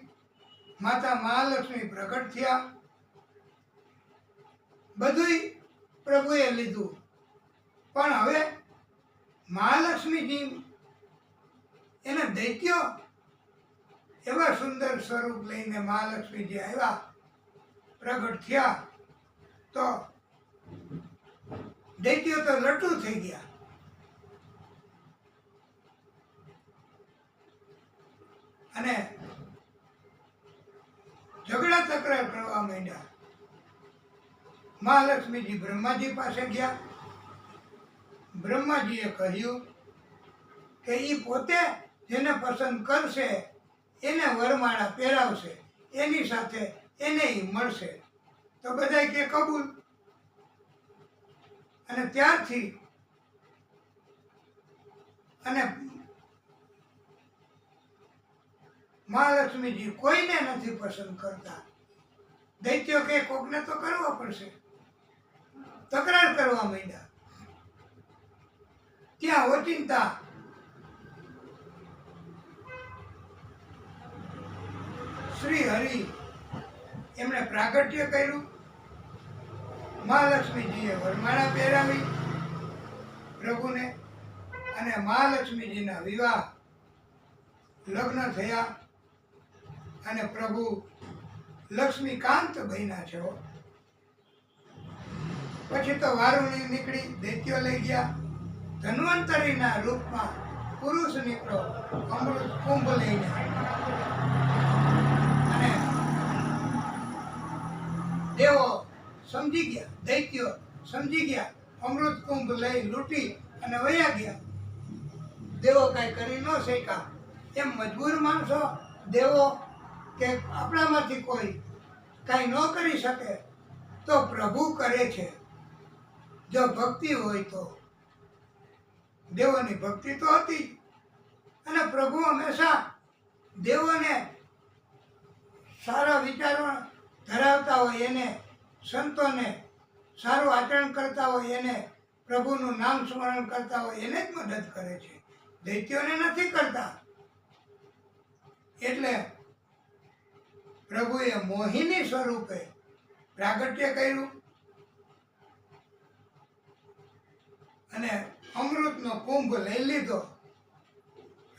માતા મહાલક્ષ્મી પ્રગટ થયા. બધુંય પ્રભુએ લીધું. પણ હવે મહાલક્ષ્મીજી એના દૈત્યો એવા સુંદર સ્વરૂપ લઈને મહાલક્ષ્મીજી આવ્યા, પ્રગટ થયા. તો દૈત્યો તો લટુ થઈ ગયા. અને ઝઘડા તકરાર કરવા માંડ્યા. મહાલક્ષ્મીજી બ્રહ્માજી પાસે ગયા. બ્રહ્માજીએ કહ્યું કે એ પોતે જેને પસંદ કરશે એને વરમાળા પહેરાવશે, એની સાથે એને મળશે. તો બધાય કે કબૂલ. અને ત્યારથી અને મહાલક્ષ્મીજી કોઈને નથી પસંદ કરતા. દૈત્યો કે કોકને તો કરવા પડશે. તકરાર કરવા માંડ્યા. ત્યાં ઓચિંતા શ્રી હરિ એમણે પ્રાગટ્ય કર્યું. મહાલક્ષ્મીજીએ વરમાળા પહેરાવી પ્રભુને અને મહાલક્ષ્મીજીના વિવાહ લગ્ન થયા અને પ્રભુ લક્ષ્મીકાંત બન્યા છે. પછી તો વારુણી નીકળી, દૈત્યો લઈ ગયા. ધન્વંતરીના રૂપમાં પુરુષ નીકળ્યો અમૃત કુંભ લઈને. અને દેવો સમજી ગયા, દૈત્યો સમજી ગયા, અમૃત કુંભ લઈ લૂંટી અને વયા ગયા. દેવો કાંઈ કરી ન શક્યા. એમ મજબૂર માણસો દેવો કે આપણામાંથી કોઈ કાંઈ ન કરી શકે તો પ્રભુ કરે છે. જો ભક્તિ હોય તો. દેવોની ભક્તિ તો હતી અને પ્રભુ હંમેશા દેવોને સારા વિચારો ધરાવતા હોય એને, સંતોને સારું આચરણ કરતા હોય એને, પ્રભુનું નામ સ્મરણ કરતા હોય એને જ મદદ કરે છે. દૈત્યોને નથી કરતા. એટલે પ્રભુએ મોહિની સ્વરૂપે પ્રાગટ્ય કર્યું અને અમૃતનો કુંભ લઈ લીધો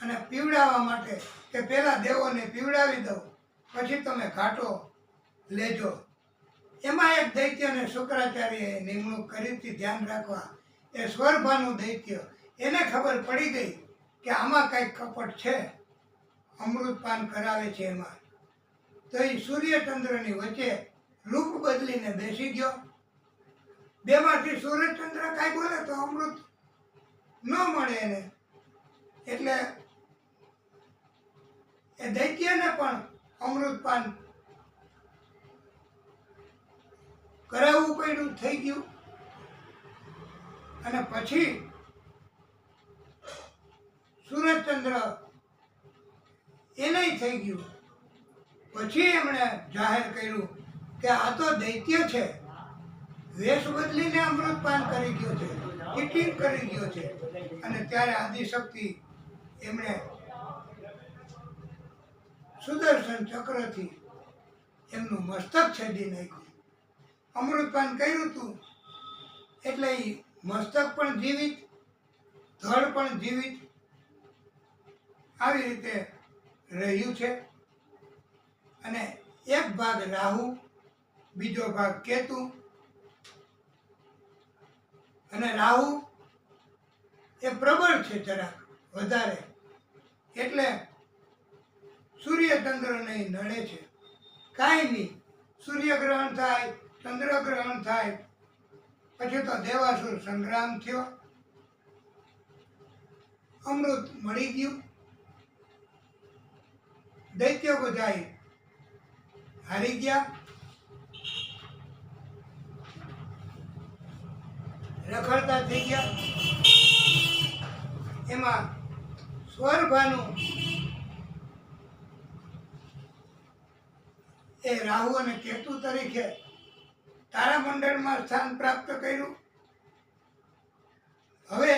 અને પીવડાવવા માટે કે પેલા દેવોને પીવડાવી દઉં પછી તમે ઘાટો લેજો. એમાં એક દૈત્યને શુક્રાચાર્યએ નિમણૂક કરી હતી ધ્યાન રાખવા. એ સ્વરભાનું દૈત્ય. એને ખબર પડી ગઈ કે આમાં કંઈક કપટ છે, અમૃતપાન કરાવે છે એમાં. તો એ સૂર્યચંદ્રની વચ્ચે રૂપ બદલીને બેસી ગયો. બેમાંથી સૂર્યચંદ્ર કાંઈ બોલે તો અમૃત ન મળે એને. એટલે એ દૈત્યને પણ અમૃતપાન કરાવવું પડ્યું, થઈ ગયું. અને પછી સૂર્યચંદ્ર એને થઈ ગયું. પછી એમણે જાહેર કર્યું કે આ તો દૈત્ય છે, વેશ બદલીને અમૃતપાન કરી ગયો છે, ચીટિંગ કરી ગયો છે. અને ત્યારે આદિશક્તિ એમણે સુદર્શન ચક્રથી એમનું મસ્તક છેદી નાખ્યું. અમૃતપાન કર્યું હતું એટલે એ મસ્તક પણ જીવિત, ધડ પણ જીવિત, આવી રીતે રહ્યું છે. અને એક ભાગ રાહુ, બીજો ભાગ કેતુ. અને રાહુ એ પ્રબળ છે જરાક વધારે, એટલે સૂર્યચંદ્રને નડે છે. કાંઈ નહીં, સૂર્યગ્રહણ થાય, ચંદ્રગ્રહણ થાય, પછી તો દેવાસુર સંગ્રામ થયો, અમૃત મળી ગયું. દૈત્યો બધાય હારી ગયા. રખડતા થઈ ગયા. એમાં સ્વરભાનું એ રાહુ અને કેતુ તરીકે તારામંડળમાં સ્થાન પ્રાપ્ત કર્યું. હવે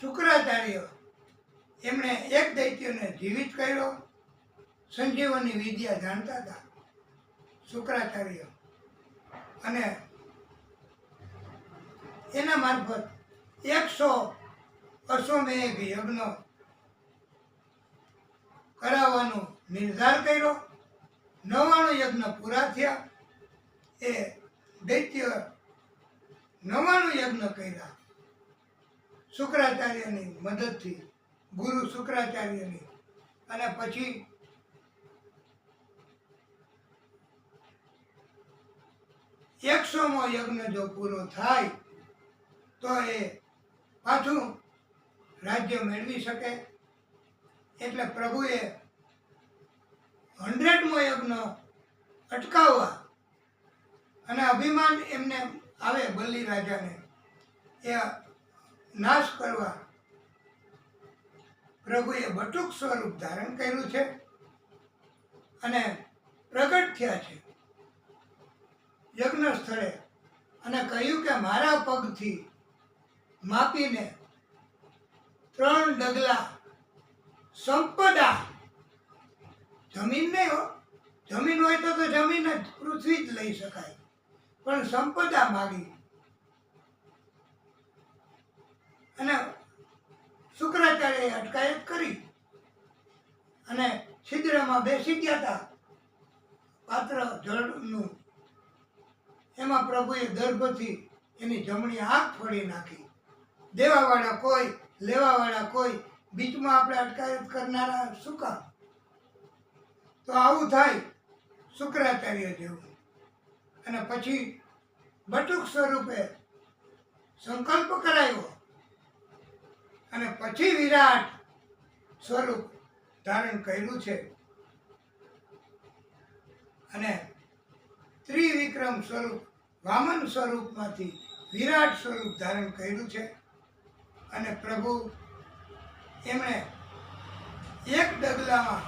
શુક્રાચાર્ય એમણે એક દૈત્યને જીવિત કર્યો. સંજીવની વિદ્યા જાણતા હતા શુક્રાચાર્ય, અને એના મારફત 100 અશ્વમેઘ યજ્ઞ કરાવવાનો નિર્ધાર કર્યો. 99 યજ્ઞ પૂરા થયા. એ દૈત્ય 99 યજ્ઞ કર્યા શુક્રાચાર્યની મદદથી, ગુરુ શુક્રાચાર્યની. અને પછી 100મો યજ્ઞ જો પૂરો થાય તો એ પાછું રાજ્ય મેળવી શકે. એટલે પ્રભુએ 100મો યજ્ઞ અટકાવવા અને અભિમાન એમને આવે બલિ રાજાને એ નાશ કરવા પ્રભુએ બટુક સ્વરૂપ ધારણ કર્યું છે અને પ્રગટ થયા છે યજ્ઞ સ્થળે અને કહ્યું કે મારા પગથી માપીને 3 ડગલા સંપદા, જમીન નહીં હો, જમીન હોય તો જમીન જ પૃથ્વી જ લઈ શકાય, પણ સંપદા માગી. અને શુક્રાચાર્યએ અટકાયત કરી અને છિદ્રમાં બેસી ગયા હતા પાત્ર જળનું. એમાં પ્રભુએ દર્ભથી એની જમણી આંખ ફોડી નાખી. દેવાવાળા કોઈ, લેવાવાળા કોઈ, બીચમાં આપણે અટકાયત કરનારા શું કામ? તો આવું થાય શુક્રાચાર્ય જેવું. અને પછી બટુક સ્વરૂપે સંકલ્પ કરાયો અને પછી વિરાટ સ્વરૂપ ધારણ કર્યું છે. અને ત્રિવિક્રમ સ્વરૂપ વામન સ્વરૂપમાંથી વિરાટ સ્વરૂપ ધારણ કર્યું છે. અને પ્રભુ એમણે એક ડગલામાં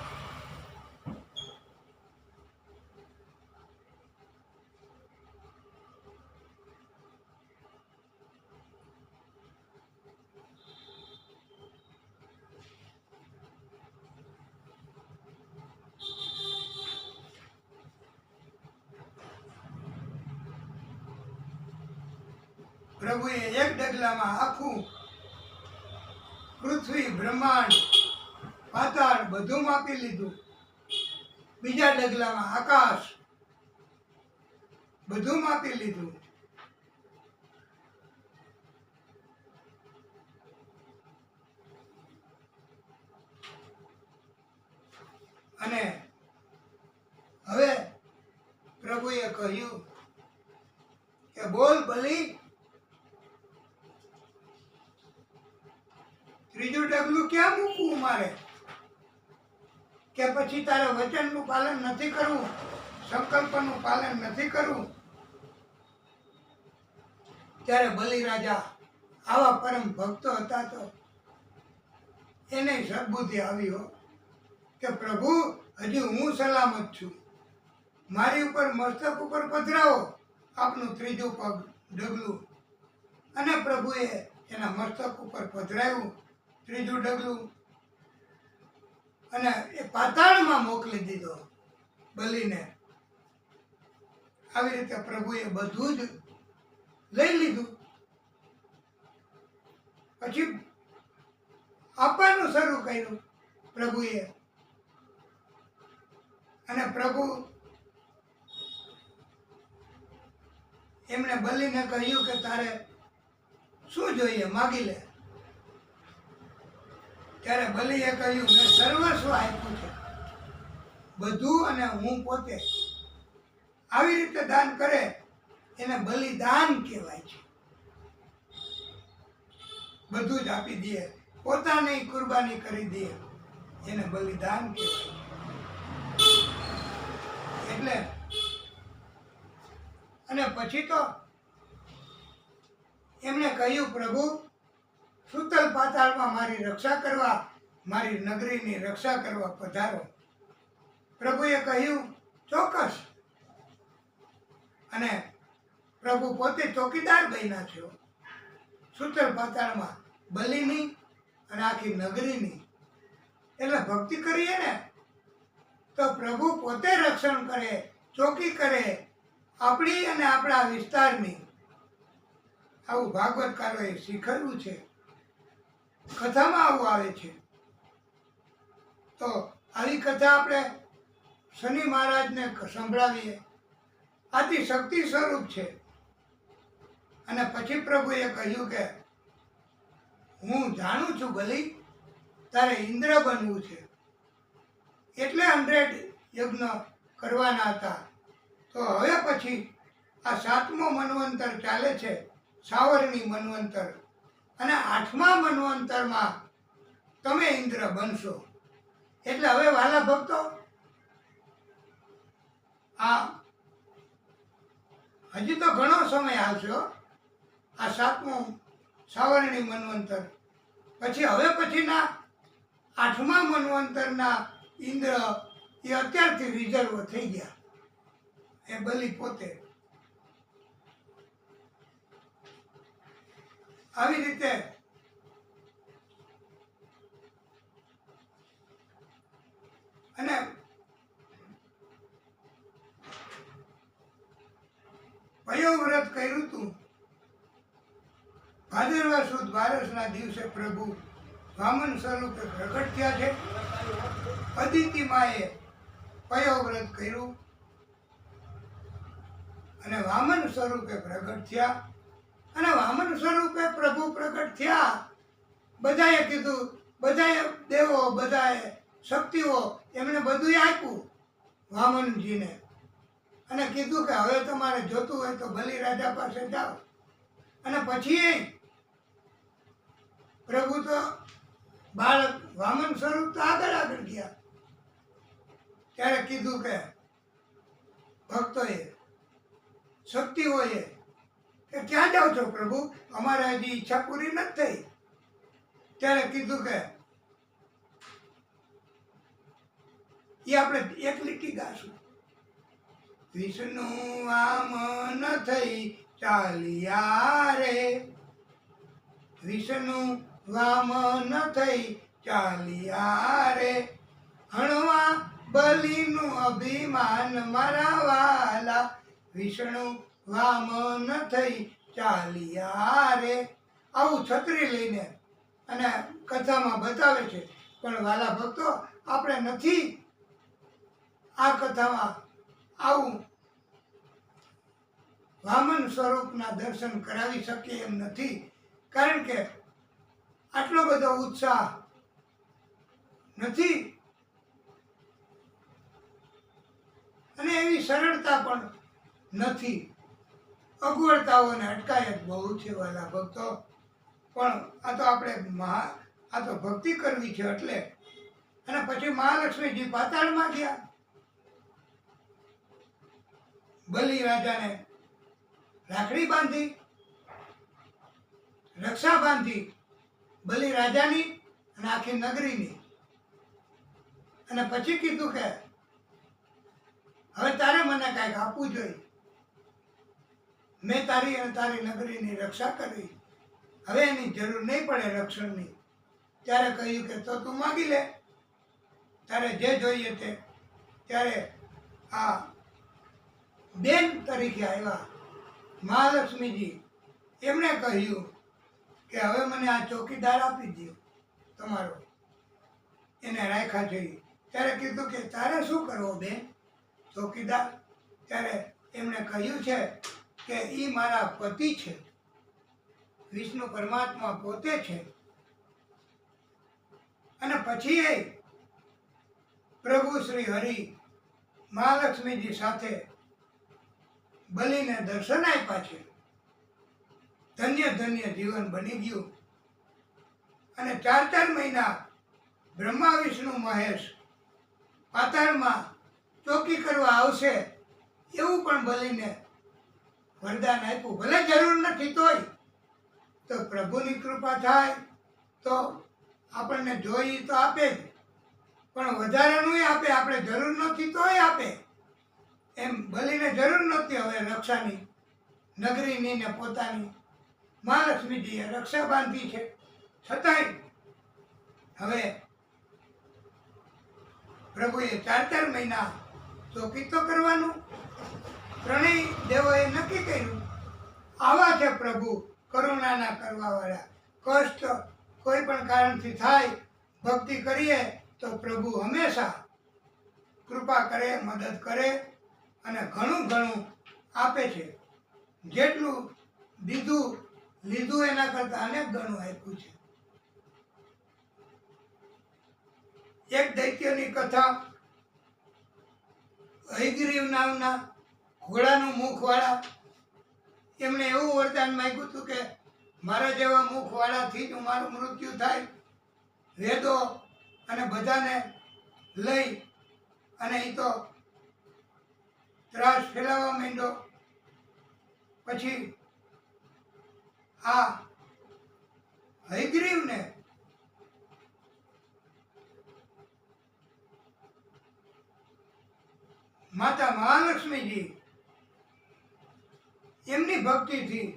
પ્રભુએ એક ડગલામાં આખું પૃથ્વી, બ્રહ્માંડ, પાતાળ બધું માપી લીધું. બીજા ડગલામાં આકાશ બધું માપી લીધું. અને હવે પ્રભુએ કહ્યું કે બોલ બલિ, ત્રીજું ડગલું ક્યાં મૂકવું મારે? કે પછી તારે વચનનું પાલન નથી કરવું, સંકલ્પનું પાલન નથી કરવું? ત્યારે બલિ રાજા આવા પરમ ભક્તો હતા તો એને સદબુદ્ધિ આવી હો કે પ્રભુ હજી હું સલામત છું, મારી ઉપર મસ્તક ઉપર પધરાવો આપનું ત્રીજું પગ ડગલું. અને પ્રભુએ એના મસ્તક ઉપર પધરાવ્યું ત્રીજું ડગલું અને એ પાતાળમાં મોકલી દીધો બલિને. આવી રીતે પ્રભુએ બધું જ લઈ લીધું. પછી આપવાનું શરૂ કર્યું પ્રભુએ. અને પ્રભુ એમણે બલિને કહ્યું કે તારે શું જોઈએ માગી લે. ત્યારે બલિએ કહ્યું મેં સર્વસ્વ આપ્યું છે બધું અને હું પોતે. આવી રીતે દાન કરે એને બલિદાન કહેવાય છે. બધું જ આપી દે, પોતાની કુરબાની કરી દે, એને બલિદાન કહેવાય. એટલે અને પછી તો એમણે કહ્યું પ્રભુ સુતલ પાતાળમાં મારી રક્ષા કરવા, મારી નગરીની રક્ષા કરવા પધારો. પ્રભુએ કહ્યું ચોક્કસ. અને પ્રભુ પોતે ચોકીદાર બન્યા છે સુતલ પાતાળમાં બલિની અને આખી નગરીની. એટલે ભક્તિ કરીએ ને તો પ્રભુ પોતે રક્ષણ કરે, ચોકી કરે આપણી અને આપણા વિસ્તારની. આવું ભાગવતકારોએ શીખવ્યું છે, કથામાં આવું આવે છે. તો આવી કથા આપણે શનિ મહારાજને સંભળાવીએ. આથી શક્તિ સ્વરૂપ છે. અને પછી પ્રભુએ કહ્યું કે હું જાણું છું બલી, તારે ઇન્દ્ર બનવું છે, એટલે 100 યજ્ઞ કરવાના હતા. તો હવે પછી આ 7મો મન્વંતર ચાલે છે, સાવરણી મન્વંતર, અને 8મા મન્વંતરમાં તમે ઇન્દ્ર બનશો. એટલે હવે વાલા ભક્તો, આ હજી તો ઘણો સમય આવશે હો. આ 7મો સાવરણી મન્વંતર પછી હવે પછીના 8મા મન્વંતરના ઇન્દ્ર એ અત્યારથી રિઝર્વ થઈ ગયા, એ બલિ પોતે. આવી રીતે અને પયોવ્રત કર્યું હતું. ભાદરવા સુદ 12ના દિવસે પ્રભુ વામન સ્વરૂપે પ્રગટ થયા છે. અદિતિ માએ પયોવ્રત કર્યું અને વામન સ્વરૂપે પ્રગટ થયા. અને વામન સ્વરૂપે પ્રભુ પ્રગટ થયા. બધાએ કીધું, બધાએ દેવો, બધાએ શક્તિઓ, એમણે બધું આપ્યું વામનજીને, અને કીધું કે હવે તમારે જોતું હોય તો બલિ રાજા પાસે જાઓ. અને પછી પ્રભુ તો બાળક વામન સ્વરૂપ તો આગળ ગયા. ત્યારે કીધું કે ભક્તોએ, શક્તિઓએ કે ક્યાં જાઓ છો પ્રભુ, અમારે હજી ઈચ્છા પૂરી નથી થઈ. ત્યારે કીધું કે એ આપણે એક લીટી ગાશું. વિષ્ણુ વામન થઈ ચાલ્યા રે, વિષ્ણુ વામન થઈ ચાલ્યા રે, હણવા બલિનું અભિમાન મારા વાલા, વિષ્ણુ વામન થઈ ચાલ્યા રે. આવું છત્રી લઈને અને કથામાં બતાવે છે. પણ વાલા ભક્તો, આપણે નથી આ કથામાં આવું વામન સ્વરૂપના દર્શન કરાવી શકીએ એમ નથી. કારણ કે આટલો બધો ઉત્સાહ નથી અને એવી સરળતા પણ નથી. અગવડતાઓને અટકાયત બહુ છે વાલા ભક્તો. પણ આ તો આપણે આ તો ભક્તિ કરવી છે એટલે. અને પછી મહાલક્ષ્મીજી પાતાળમાં ગયા. બલિ રાજાને રાખડી બાંધી, રક્ષા બાંધી બલિ રાજાની અને આખી નગરીની. અને પછી કીધું કે હવે તારે મને કાંઈક આપવું જોઈએ. મેં તારી અને તારી નગરીની રક્ષા કરી, હવે એની જરૂર નહીં પડે રક્ષણની. ત્યારે કહ્યું કે તો તું માગી લે, તારે જે જોઈએ તે. ત્યારે આ બેન તરીકે આવ્યા મહાલક્ષ્મીજી. એમણે કહ્યું કે હવે મને આ ચોકીદાર આપી દો તમારો, એને રાખ્યા છે. ત્યારે કીધું કે તારે શું કરવો બેન ચોકીદાર? ત્યારે એમણે કહ્યું છે કે એ મારા પતિ છે, વિષ્ણુ પરમાત્મા પોતે છે. અને પછી એ પ્રભુ શ્રી હરિ મહાલક્ષ્મીજી સાથે બલિને દર્શન આપ્યા છે. ધન્ય ધન્ય જીવન બની ગયું. અને 4 મહિના બ્રહ્મા વિષ્ણુ મહેશ પાતાળમાં ચોકી કરવા આવશે એવું પણ બલિને વરદાન આપ્યું. ભલે જરૂર નથી તોય તો પ્રભુની કૃપા થાય તો આપણને જોઈએ તો આપે જ, પણ વધારાનું આપે. આપણે જરૂર નથી તોય આપે. એમ બલિને જરૂર નહોતી હવે રક્ષાની, નગરીની ને પોતાની. મહાલક્ષ્મીજીએ રક્ષા બાંધી છે, છતાંય હવે પ્રભુએ 4 મહિના ચોકી તો કરવાનું ત્રણેય દેવોએ નક્કી કર્યું. આવા છે પ્રભુ કરુણાના કરવાવાળા. કષ્ટ કોઈ પણ કારણથી થાય, ભક્તિ કરીએ તો પ્રભુ હંમેશા કૃપા કરે, મદદ કરે અને ઘણું ઘણું આપે છે. જેટલું લીધું એના કરતાં અનેક ગણું આપ્યું છે. એક દૈત્યની કથા, હયગ્રીવ નામના ઘોડાનું મુખવાળા, એમણે એવું વરદાન માંગ્યું હતું કે મારા જેવા મુખવાળાથી જ મારું મૃત્યુ થાય. વેદો અને બધાને લઈ અને એ તો ત્રાસ ફેલાવવા માંડ્યો. પછી આ હયગ્રીવને માતા મહાલક્ષ્મીજી એમની ભક્તિથી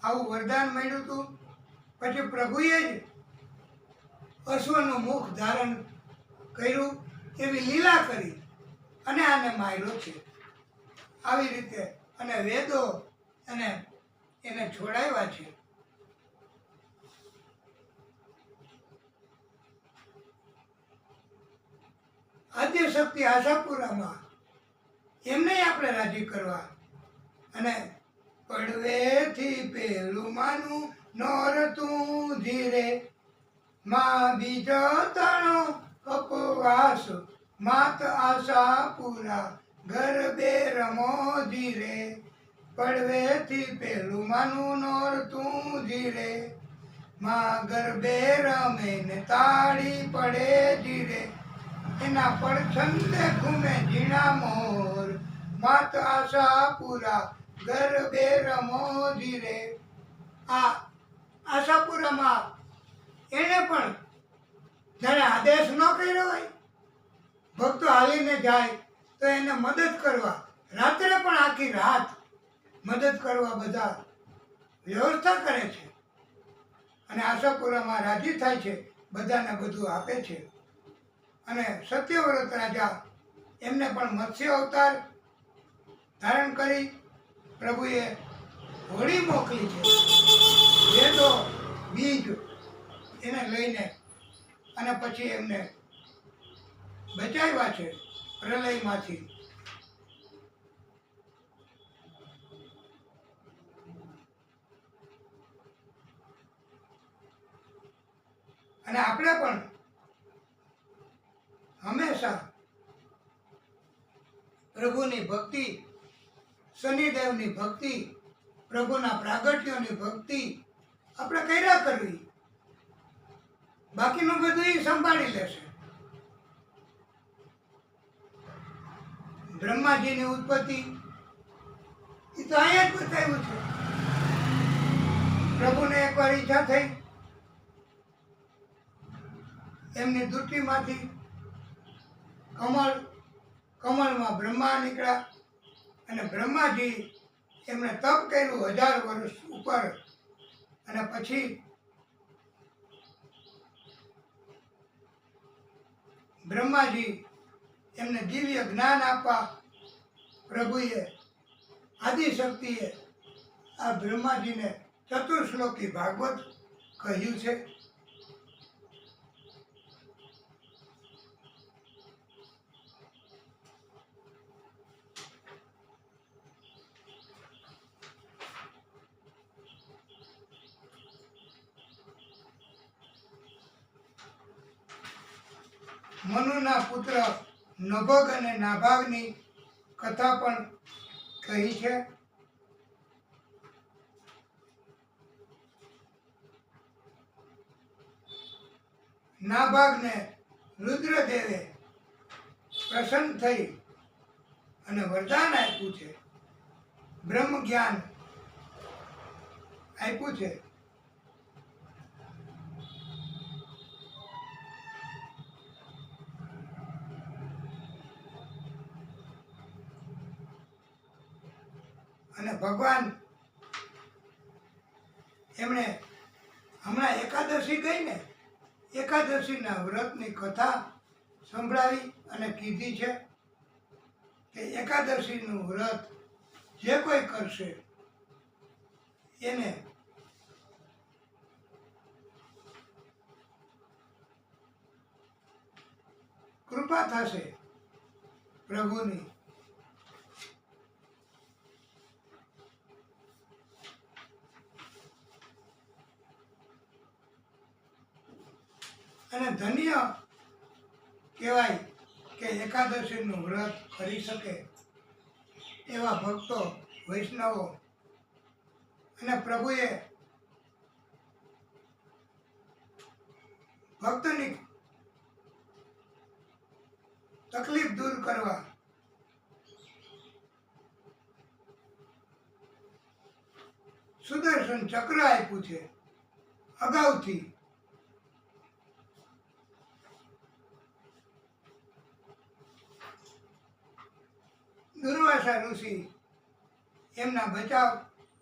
આવું વરદાન મળ્યું હતું. પછી પ્રભુએ જ અશ્વનું મુખ ધારણ કર્યું, એવી લીલા કરી અને આને માર્યો છે. આવી રીતે અને વેદો અને એને છોડાવ્યા છે. આદ્યશક્તિ આશાપુરામાં એમને આપણે રાજી કરવા અને પડવેથી પેલું માનું નોર તું ધીરે, માં બીજો તણો અપવાસ, માત આશાપુરા ગરબે રમો ધીરે. પડવેથી પેલું માનું નોર તું ધીરે, માં ગરબે રમે ને તાળી પડે ધીરે. એના પડછંદે ઘૂમે ઝીણા મોર, માત આશાપુરા ગરબે રમો ધીરે. આ આશાપુરામાં એને પણ જ્યારે આદેશ ન કર્યો હોય, ભક્તો હાલીને જાય તો એને મદદ કરવા, રાત્રે પણ આખી રાત મદદ કરવા બધા વ્યવસ્થા કરે છે. અને આશાપુરામાં રાજી થાય છે, બધાને બધું આપે છે. અને સત્યવ્રત રાજા એમને પણ મત્સ્ય અવતાર ધારણ કરી પ્રભુએ હોળી મોકલી છે. વેદો બીજ એને લઈને અને પછી એમને બચાવ્યા છે પ્રલયમાંથી. અને આપણે પણ હંમેશા પ્રભુની ભક્તિ, શનિદેવની ભક્તિ, પ્રભુના પ્રાગટ્યોની ભક્તિ આપણે કર્યા કરવી. બાકીનું બધું એ સંભાળી લેશે. બ્રહ્માજીની ઉત્પત્તિ એ તો અહીંયા જ બતાવ્યું છે. પ્રભુને એકવાર ઈચ્છા થઈ, એમની દુટીમાંથી કમળમાં બ્રહ્મા નીકળ્યા અને બ્રહ્માજી એમણે તપ કર્યું 1000 વર્ષ ઉપર. અને પછી બ્રહ્માજી એમને દિવ્ય જ્ઞાન આપવા પ્રભુએ, આદિશક્તિએ આ બ્રહ્માજીને ચતુશ્લોકી ભાગવત કહ્યું છે. મનુના પુત્ર નભગ અને નાભાગની કથા પણ કહી છે. નાભાગને રુદ્રદેવે પ્રસન્ન થઈ અને વરદાન આપ્યું છે, બ્રહ્મ જ્ઞાન આપ્યું છે. અને ભગવાન એમણે હમણાં એકાદશી ગઈ ને, એકાદશીના વ્રતની કથા સંભળાવી અને કીધી છે કે એકાદશીનું વ્રત જે કોઈ કરશે એને કૃપા થશે, પ્રભુની. અને ધન્ય કહેવાય કે એકાદશીનું વ્રત કરી શકે એવા ભક્તો, વૈષ્ણવો. અને પ્રભુએ ભક્તની તકલીફ દૂર કરવા સુદર્શન ચક્ર આપ્યું છે અગાઉથી. દુર્વાસા ઋષિ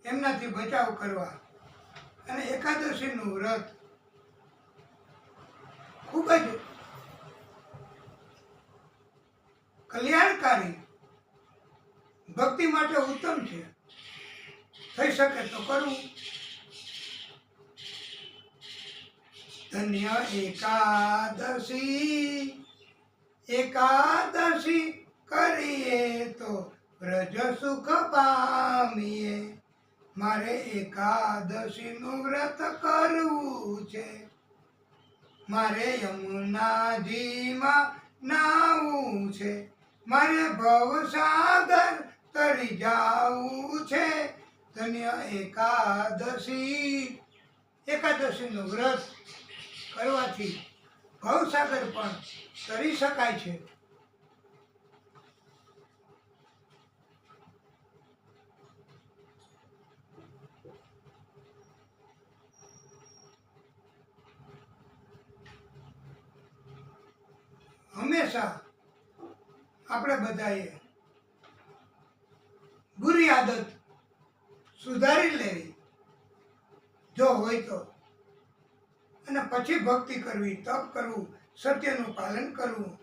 એમનાથી બચાવ કરવા અને એકાદશીનું વ્રત ખૂબ જ કલ્યાણકારી, ભક્તિ માટે ઉત્તમ છે. થઈ શકે તો કરવું. ધન્ય એકાદશી કરીએ તો વ્રજ સુખ પામીએ. મારે એકાદશીનું વ્રત કરવું છે. મારે યમુનાજીમાં નાવું છે. મારે ભવસાગર તરી જાવું છે. ધન્ય એકાદશીનું વ્રત કરવાથી ભવસાગર પણ તરી શકાય છે. હંમેશા આપણે બધાએ બુરી આદત સુધારી લેવી જો હોય તો, અને પછી ભક્તિ કરવી, તપ કરવું, સત્યનું પાલન કરવું.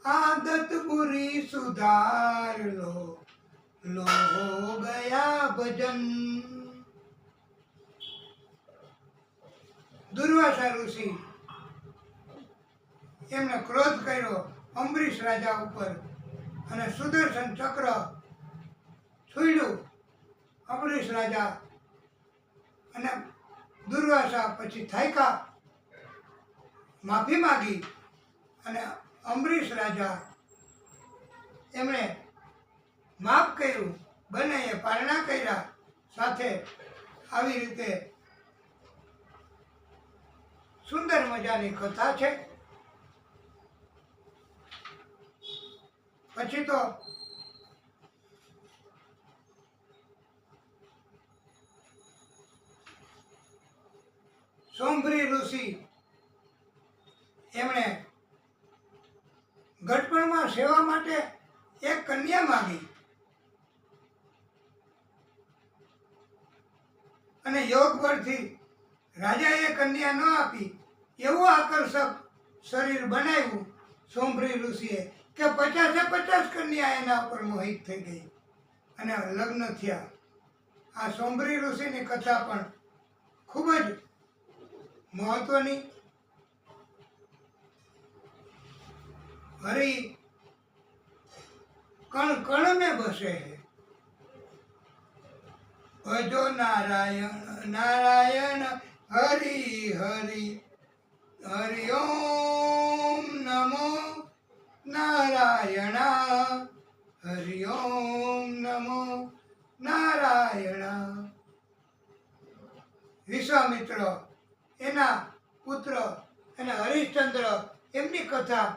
આદત બુરી સુધાર લો, લો હો ગયા ભજન. દુર્વાસા ઋષિ એમને ક્રોધ કર્યો અંબરીશ રાજા ઉપર અને સુદર્શન ચક્ર છોડ્યું. અંબરીશ રાજા અને દુર્વાસા પછી થાક્યા, માફી માગી અને અંબરીશ રાજા એમણે માફ કર્યું. બંનેએ પારણા કર્યા સાથે. આવી રીતે સુંદર મજાની કથા છે. પછી તો સોમભરી ઋષિ એમણે ગઢપણમાં સેવા માટે એક કન્યા માંગી અને યોગ બળથી રાજાએ કન્યા ન આપી. એવું આકર્ષક શરીર બનાવ્યું સોમભરી ઋષિએ કે 50 કન્યા એના ઉપર મોહિત થઈ ગઈ અને લગ્ન થયા. આ સોમભરી ઋષિની કથા પણ ખૂબ જ મહત્વની. હરિ કણ કણ में बसे है. ભજો નારાયણ નારાયણ હરિ હરિ. હરિ ઓમ નમો નારાયણ. હરિ ઓમ નમો નારાયણ. વિશ્વામિત્ર એના પુત્ર અને હરિશ્ચંદ્ર એમની કથા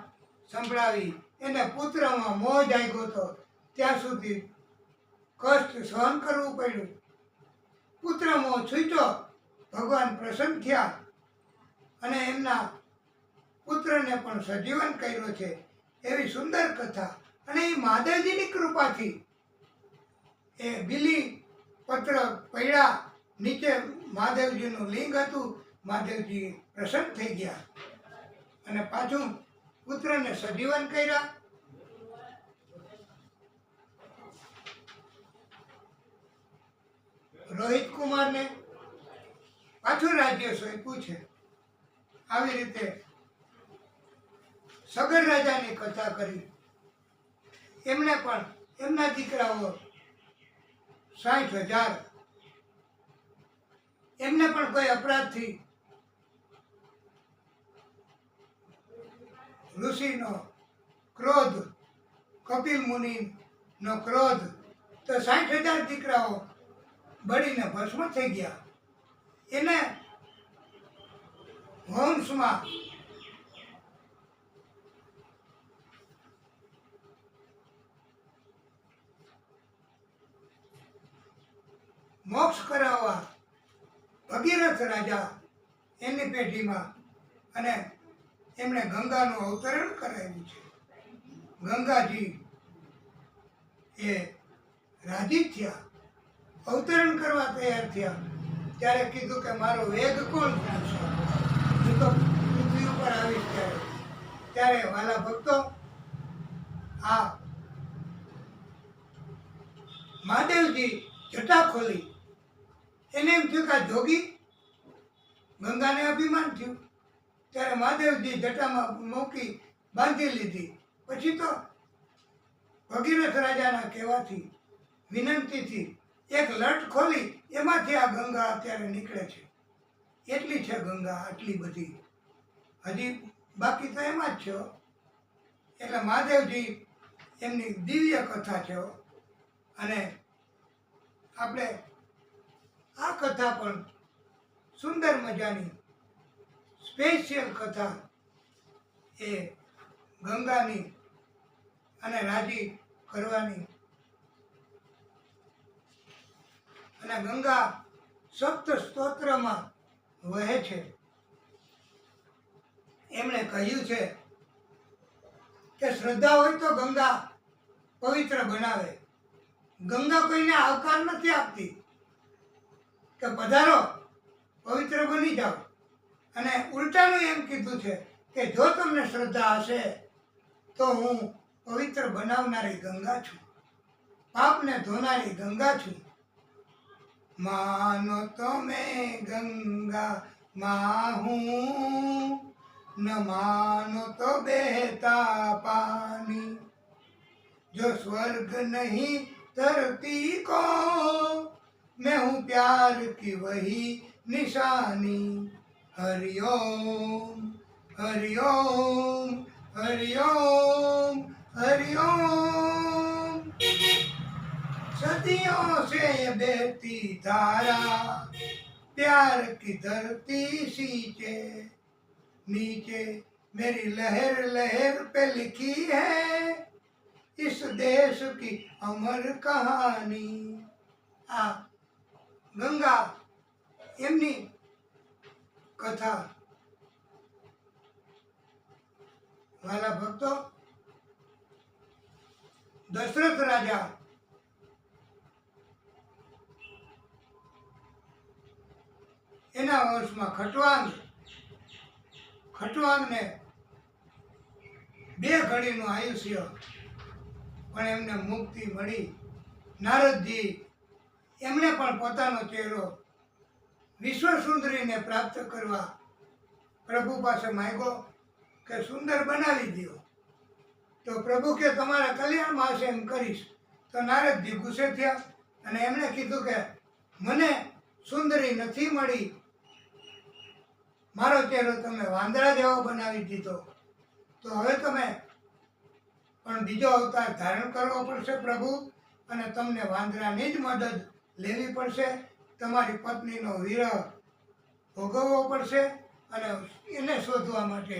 સંભળાવી. એને પુત્રમાં મોહ જાગ્યો હતો ત્યાં સુધી કષ્ટ સહન કરવું પડ્યું. પુત્ર મોહ છૂટ્યો, ભગવાન પ્રસન્ન થયા અને એમના પુત્રને પણ સજીવન કર્યો છે. એવી સુંદર કથા. અને એ મહાદેવજીની કૃપાથી એ બીલી પત્ર પડ્યા, નીચે મહાદેવજીનું લિંગ હતું. મહાદેવજી પ્રસન્ન થઈ ગયા અને પાછું પુત્રને સજીવન કર્યા. રોહિત કુમારને પાછું રાજ્ય સોંપ્યું છે. આવી રીતે સગર રાજાની કથા કરી. એમણે પણ એમના દીકરાઓ 60,000, એમને પણ કોઈ અપરાધથી ઋષિનો ક્રોધ, કપિલ મુનિનો ક્રોધ, તો 60,000 દીકરાઓ બળીને ભસ્મ થઈ ગયા. એને વંશમાં મોક્ષ કરાવવા ભગીરથ રાજા એની પેઢીમાં, અને એમણે ગંગાનું અવતરણ કરાવ્યું છે. ગંગાજી એ રાજી થયા, અવતરણ કરવા તૈયાર થયા. ત્યારે કીધું કે મારો વેગ કોણ જાણશે, હું તો પૃથ્વી ઉપર આવીશ. ત્યારે વાલા ભક્તો, આ મહાદેવજી જટા ખોલી. એને એમ થયું કે જોગી, ગંગાને અભિમાન થયું. ત્યારે મહાદેવજી જટામાં મૂકી બાંધી લીધી. પછી તો ભગીરથ રાજાના કહેવાથી, વિનંતીથી એક લટ ખોલી, એમાંથી આ ગંગા અત્યારે નીકળે છે. એટલી છે ગંગા, આટલી બધી. હજી બાકી તો એમાં જ છે. એટલે મહાદેવજી એમની દિવ્ય કથા છે. અને આપણે આ કથા પણ સુંદર મજાની સ્પેશિયલ કથા એ ગંગાની અને રાજી કરવાની. અને ગંગા સપ્ત સ્તોત્રમાં વહે છે. એમણે કહ્યું છે કે શ્રદ્ધા હોય તો ગંગા પવિત્ર બનાવે. ગંગા કોઈને આવકાર નથી આપતી કે પધારો પવિત્ર બની જાઓ. અને ઉલટાનું એમ કીધું છે કે જો તમને શ્રદ્ધા હશે તો હું પવિત્ર બનાવનારી ગંગા છું, પાપને ધોનારી ગંગા છું. માનો તો મેં ગંગા માં હું, ન માનો તો બહેતા પાनी. जो स्वर्ग नहीं धरती को, मैं हूँ प्यार की वही निशानी. हरिओम हरिओम हरिओम हरिओम. सदियों से ये बहती धारा, प्यार की धरती सींचे नीचे, मेरी लहर लहर पे लिखी है इस देश की अमर कहानी. આ ગંગા એમની કથા. વાલા ભક્તો, દશરથ રાજા એના વંશમાં ખટવાંગને 2 ઘડીનું આયુષ્ય, પણ એમને મુક્તિ મળી. નારદજી એમણે પણ પોતાનો ચહેરો વિશ્વસુંદરીને પ્રાપ્ત કરવા પ્રભુ પાસે માંગ્યો કે સુંદર બનાવી દો. તો પ્રભુ કે તમારા કલ્યાણમાં હશે એમ કરીશ. તો નારદજી ગુસ્સે થયા અને એમણે કીધું કે મને સુંદરી નથી મળી, મારો ચહેરો તમે વાંદરા જેવો બનાવી દીધો, તો હવે તમે પણ બીજો અવતાર ધારણ કરવો પડશે પ્રભુ, અને તમને વાંદરાની જ મદદ લેવી પડશે. તમારી પત્નીનો વિરહ ભોગવવો પડશે અને એને શોધવા માટે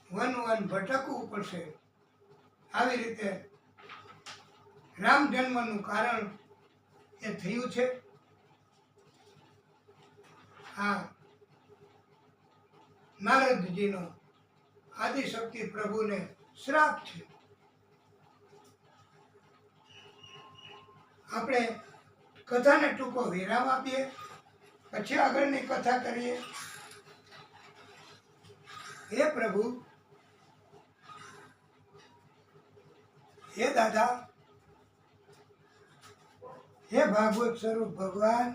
વન ભટકવું પડશે. આવી રીતે રામ જન્મનું કારણ એ થયું છે. આ નારદજીનો આદિશક્તિ પ્રભુને શ્રાપ છે. આપણે કથાને ટૂંકો વિરામ આપીએ, પછી આગળની કથા કરીએ. હે પ્રભુ, હે દાદા, હે ભાગવત સ્વરૂપ ભગવાન,